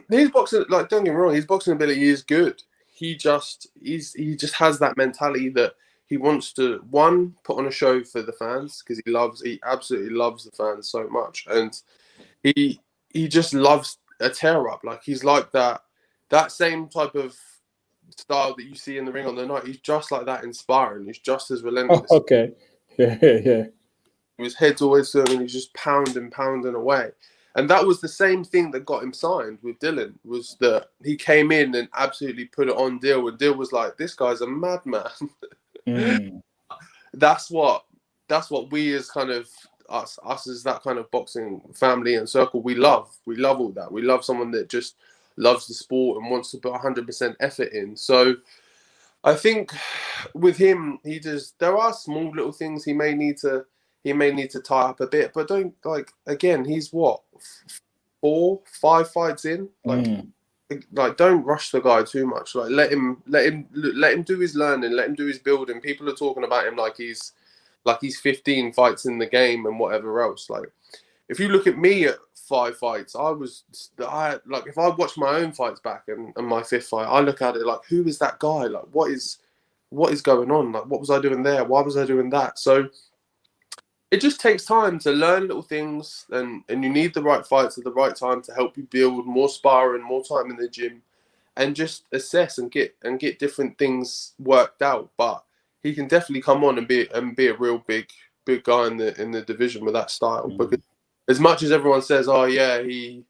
His boxing, like, don't get me wrong, his boxing ability is good. He just has that mentality that he wants to, one, put on a show for the fans, because he absolutely loves the fans so much, and he just loves a tear up. Like, he's like that same type of style that you see in the ring on the night. He's just like that, inspiring. He's just as relentless. Oh, okay. Yeah. His head's always turning. He's just pounding away. And that was the same thing that got him signed with Dylan, was that he came in and absolutely put it on Dill, and Dill was like, this guy's a madman. That's what we as kind of us as that kind of boxing family and circle, we love all that. We love someone that just loves the sport and wants to put 100% effort in. So I think with him, there are small little things he may need to tie up a bit, but don't, like, again, he's what, 4, 5 fights in, like don't rush the guy too much. Like let him do his learning, let him do his building. People are talking about him like he's 15 fights in the game and whatever else. Like, if you look at me at 5 fights, like, if I watch my own fights back and my 5th fight, I look at it like, who is that guy? Like, what is going on? Like, what was I doing there? Why was I doing that? So it just takes time to learn little things, and you need the right fights at the right time to help you build more sparring, more time in the gym, and just assess and get different things worked out. But he can definitely come on and be a real big guy in the division with that style. Because as much as everyone says, oh yeah, he's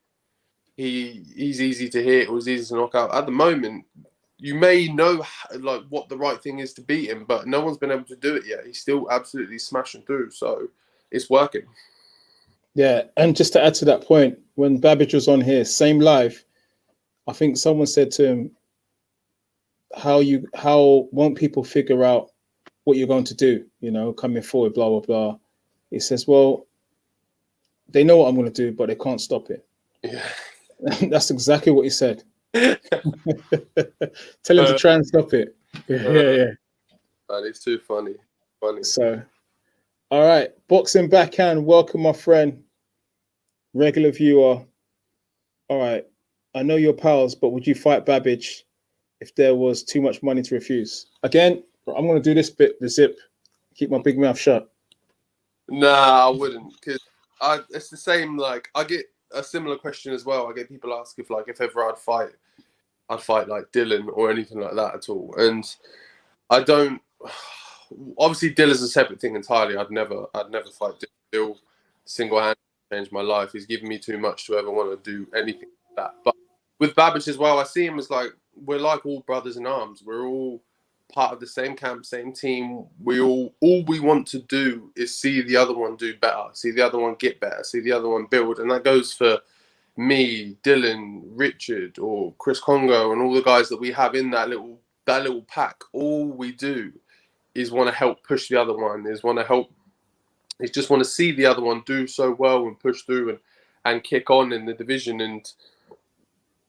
easy to hit or he's easy to knock out, at the moment you may know like what the right thing is to beat him, but no one's been able to do it yet. He's still absolutely smashing through, so it's working. Yeah, and just to add to that point, when Babbage was on here, same live, I think someone said to him, how won't people figure out what you're going to do, coming forward, blah, blah, blah. He says, well, they know what I'm going to do, but they can't stop it. Yeah. That's exactly what he said. Tell him to try and stop it. Yeah. Man, it's too funny. So, all right, boxing backhand. Welcome, my friend, regular viewer. All right, I know you're pals, but would you fight Babbage if there was too much money to refuse? Again, I'm going to do this bit, the zip, keep my big mouth shut. Nah, I wouldn't, because it's the same. Like, I get a similar question as well. I get people ask if ever I'd fight like Dylan or anything like that at all, and I don't. obviously Dilla's a separate thing entirely. I'd never fight Dill single-handedly, change my life. He's given me too much to ever want to do anything like that. But with Babish as well, I see him as like, we're like all brothers in arms. We're all part of the same camp, same team. All we want to do is see the other one do better, see the other one get better, see the other one build. And that goes for me, Dylan, Richard, or Chris Congo, and all the guys that we have in that little pack. All we do is want to help push the other one, is just want to see the other one do so well and push through and kick on in the division. And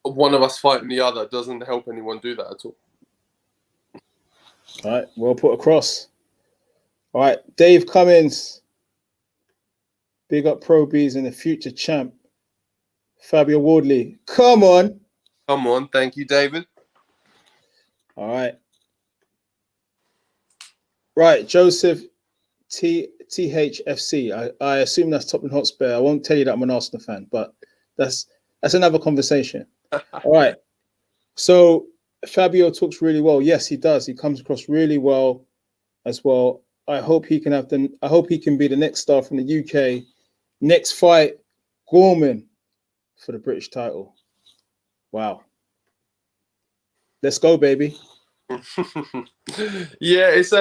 one of us fighting the other doesn't help anyone do that at all. All right, well put across. All right, Dave Cummins. Big up Pro Bees and the future champ, Fabio Wardley. Come on. Thank you, David. All right. Right, Joseph THFC. I assume that's Tottenham Hotspur. I won't tell you that I'm an Arsenal fan, but that's another conversation. All right. So Fabio talks really well. Yes, he does. He comes across really well as well. I hope he can be the next star from the UK. Next fight, Gorman for the British title. Wow. Let's go, baby. Yeah, it's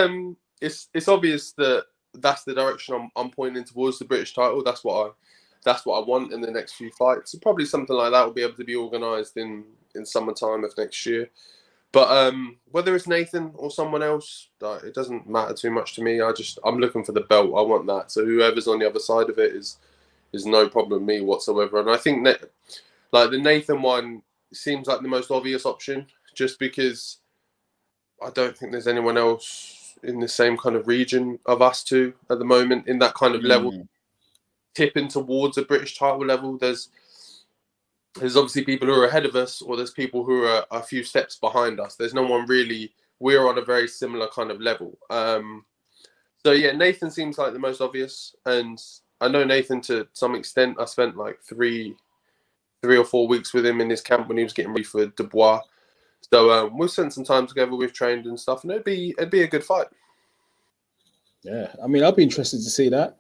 obvious that that's the direction I'm pointing towards, the British title. That's what I want in the next few fights. So probably something like that will be able to be organised in summertime of next year. But whether it's Nathan or someone else, it doesn't matter too much to me. I'm looking for the belt. I want that. So whoever's on the other side of it is no problem with me whatsoever. And I think that like the Nathan one seems like the most obvious option, just because I don't think there's anyone else in the same kind of region of us two at the moment in that kind of level, tipping towards a British title level. There's obviously people who are ahead of us, or there's people who are a few steps behind us. There's no one really. We're on a very similar kind of level. So yeah, Nathan seems like the most obvious, and I know Nathan to some extent. I spent like three or 4 weeks with him in his camp when he was getting ready for Dubois. So we've spent some time together. We've trained and stuff, and it'd be a good fight. Yeah, I mean, I'll be interested to see that.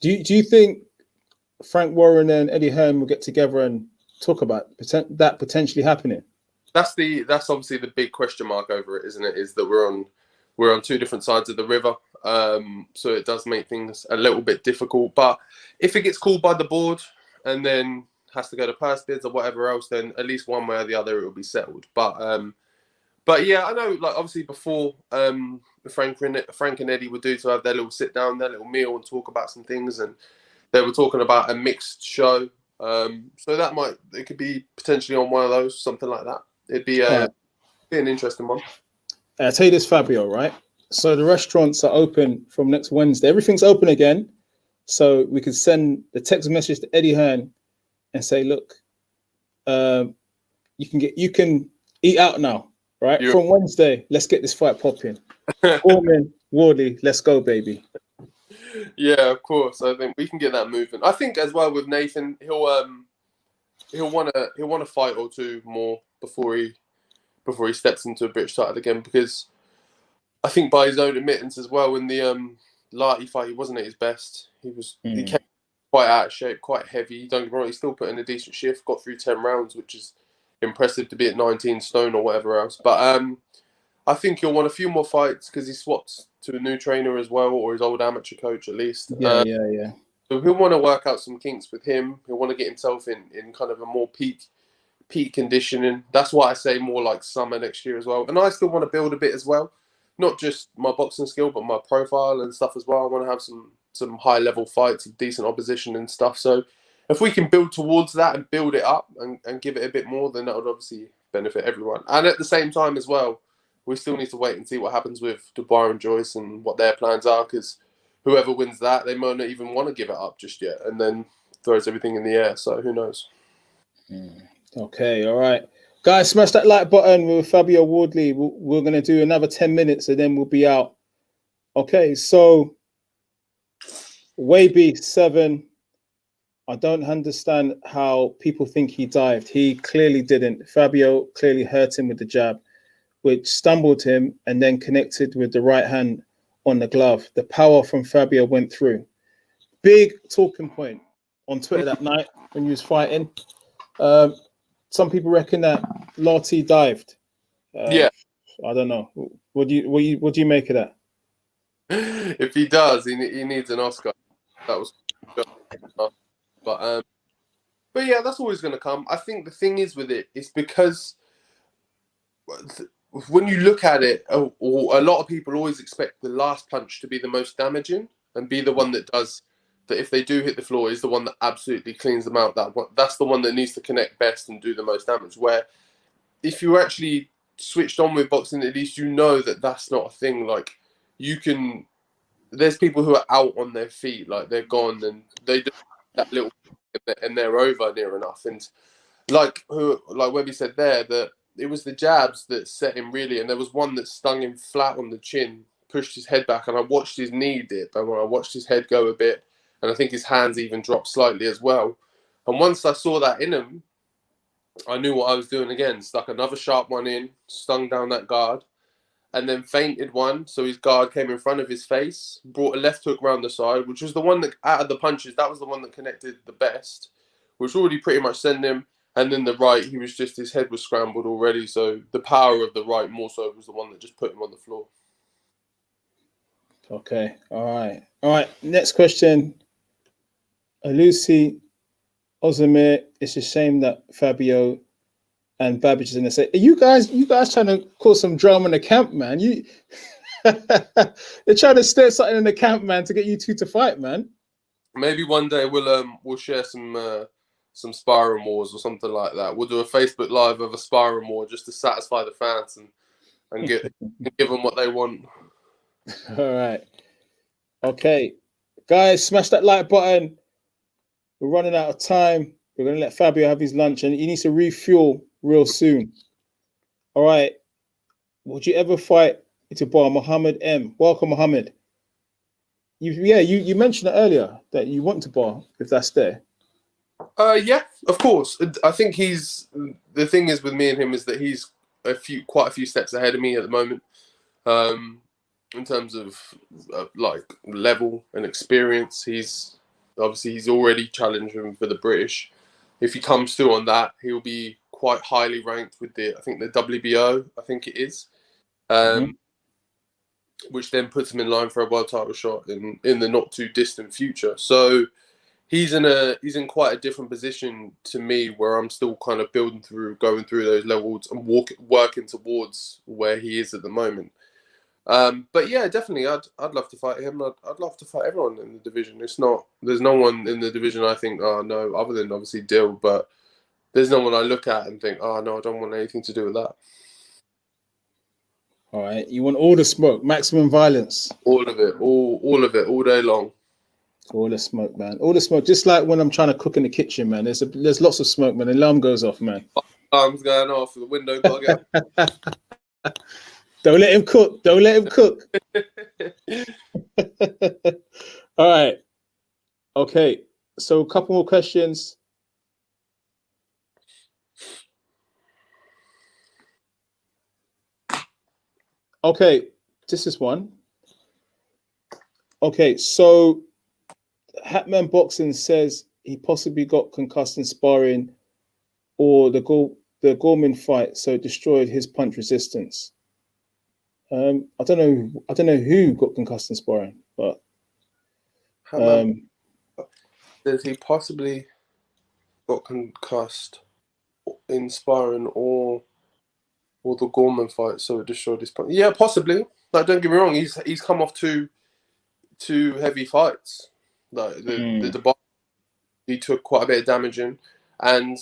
Do you think Frank Warren and Eddie Hearn will get together and talk about that potentially happening? That's obviously the big question mark over it, isn't it? Is that we're on two different sides of the river, so it does make things a little bit difficult. But if it gets called by the board and then has to go to purse bids or whatever else, then at least one way or the other it will be settled. But yeah, I know, like obviously before Frank and Eddie would do to have their little sit down, their little meal and talk about some things, and they were talking about a mixed show. So it could be potentially on one of those, something like that. It'd be an interesting one. I'll tell you this, Fabio, right? So the restaurants are open from next Wednesday. Everything's open again. So we could send the text message to Eddie Hearn and say, look, you can eat out now, right? From Wednesday, let's get this fight popping. Gorman, Wardley, let's go, baby. Yeah, of course. I think we can get that moving. I think as well with Nathan, he'll want a fight or two more before he steps into a British title again, because I think by his own admittance as well, in the Larty fight, he wasn't at his best. He came quite out of shape, quite heavy. Don't get me wrong, he still put in a decent shift, got through 10 rounds, which is impressive to be at 19 stone or whatever else. But I think he'll want a few more fights because he swapped to a new trainer as well, or his old amateur coach at least. Yeah. So he'll want to work out some kinks with him. He'll want to get himself in kind of a more peak conditioning. That's why I say more like summer next year as well. And I still want to build a bit as well. Not just my boxing skill, but my profile and stuff as well. I want to have some high level fights, decent opposition and stuff. So if we can build towards that and build it up and give it a bit more, then that would obviously benefit everyone. And at the same time as well, we still need to wait and see what happens with Dubois and Joyce and what their plans are, because whoever wins that, they might not even want to give it up just yet, and then throws everything in the air. So who knows? Okay, all right. Guys, smash that like button with Fabio Wardley. We're going to do another 10 minutes and then we'll be out. Okay, so Weiby 7. I don't understand how people think he dived. He clearly didn't. Fabio clearly hurt him with the jab, which stumbled him and then connected with the right hand on the glove. The power from Fabio went through. Big talking point on Twitter that night when he was fighting. Some people reckon that Lottie dived. Yeah. I don't know. What do you make of that? If he does, he needs an Oscar. That was, but yeah, that's always going to come. I think the thing is with it is because when you look at it, a lot of people always expect the last punch to be the most damaging and be the one that does that. If they do hit the floor, is the one that absolutely cleans them out. That's the one that needs to connect best and do the most damage. Where if you actually switched on with boxing, at least you know that that's not a thing. Like you can, there's people who are out on their feet, like they're gone and they do that little and they're over near enough. And like Webby said there, that it was the jabs that set him really, and there was one that stung him flat on the chin, pushed his head back, and I watched his knee dip, and when I watched his head go a bit, and I think his hands even dropped slightly as well. And once I saw that in him, I knew what I was doing again. Stuck another sharp one in, stung down that guard, and then feinted one, so his guard came in front of his face, brought a left hook round the side, which was the one that, out of the punches, that was the one that connected the best, which already pretty much sent him. And then the right, he was just, his head was scrambled already, so the power of the right more so was the one that just put him on the floor. Okay, all right. Next question. Lucy Ozamir, it's a shame that Fabio and Babbage is in the say. Are you guys trying to cause some drama in the camp, man? They're trying to stir something in the camp, man, to get you two to fight, man. Maybe one day we'll share some sparring wars or something like that. We'll do a Facebook Live of a sparring war just to satisfy the fans and give them what they want. All right. Okay. Guys, smash that like button. We're running out of time. We're going to let Fabio have his lunch and he needs to refuel real soon. All right. Would you ever fight Itibar Muhammad M? Welcome, Muhammad. You mentioned it earlier that you want to bar if that's there. Yeah, of course. I think the thing is with me and him is that he's quite a few steps ahead of me at the moment, in terms of like level and experience. He's already challenging for the British. If he comes through on that, he'll be quite highly ranked with the WBO, I think it is, which then puts him in line for a world title shot in the not too distant future. So he's in quite a different position to me, where I'm still kind of going through those levels and working towards where he is at the moment. But yeah, definitely, I'd love to fight him. I'd love to fight everyone in the division. There's no one in the division I think, oh no, other than obviously Dill, but there's no one I look at and think, oh no, I don't want anything to do with that. All right, you want all the smoke, maximum violence. All of it, all of it, all day long. All the smoke, man. All the smoke. Just like when I'm trying to cook in the kitchen, man. There's lots of smoke, man. The alarm goes off, man. Alarm's going off. The window got to get. Don't let him cook. Don't let him cook. All right. Okay. So a couple more questions. Okay. This is one. Okay. So Hatman Boxing says he possibly got concussed in sparring or the Gorman fight, so it destroyed his punch resistance. I don't know who got concussed in sparring, but does he possibly got concussed in sparring or the Gorman fight, so it destroyed his punch? Yeah, possibly. Like, don't get me wrong, he's come off two heavy fights. Like the Dubai, he took quite a bit of damage in, and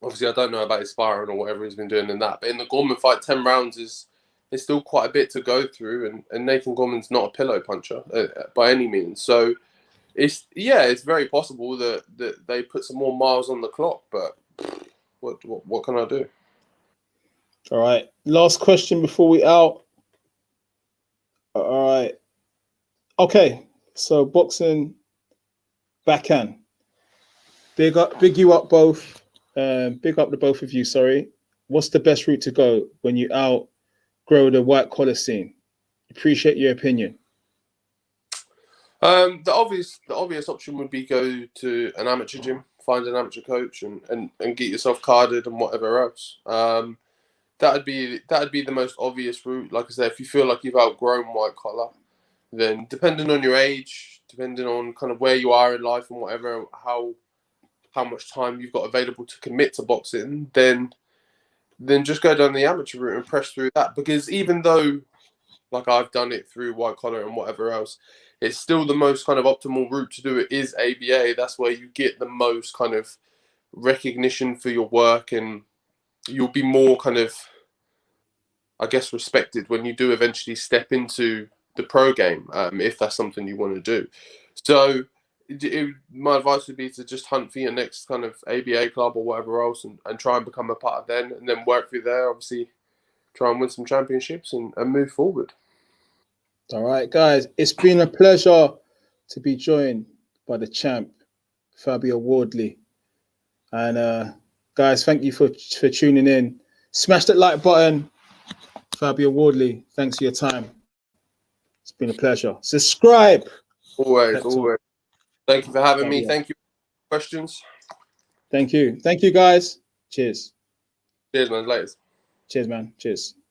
obviously I don't know about his sparring or whatever he's been doing in that. But in the Gorman fight, 10 rounds is still quite a bit to go through, and Nathan Gorman's not a pillow puncher by any means. So it's very possible that they put some more miles on the clock. But what can I do? All right, last question before we out. All right, okay. So boxing, backhand. Big you up both. Big up to both of you. Sorry. What's the best route to go when you outgrow the white collar scene? Appreciate your opinion. The obvious option would be go to an amateur gym, find an amateur coach, and get yourself carded and whatever else. That'd be the most obvious route. Like I said, if you feel like you've outgrown white collar, then depending on your age, depending on kind of where you are in life and whatever, how much time you've got available to commit to boxing, then just go down the amateur route and press through that. Because even though, like I've done it through white collar and whatever else, it's still the most kind of optimal route to do it is ABA. That's where you get the most kind of recognition for your work, and you'll be more kind of, I guess, respected when you do eventually step into the pro game, if that's something you want to do. So my advice would be to just hunt for your next kind of ABA club or whatever else, and try and become a part of them, and then work through there, obviously try and win some championships and move forward. All right, guys, it's been a pleasure to be joined by the champ, Fabio Wardley. And guys, thank you for tuning in. Smash that like button. Fabio Wardley, thanks for your time. It's been a pleasure. Subscribe. Always. Thank you for having me. Thank you for questions. Thank you, guys. Cheers. Cheers, man. Later. Cheers, man. Cheers.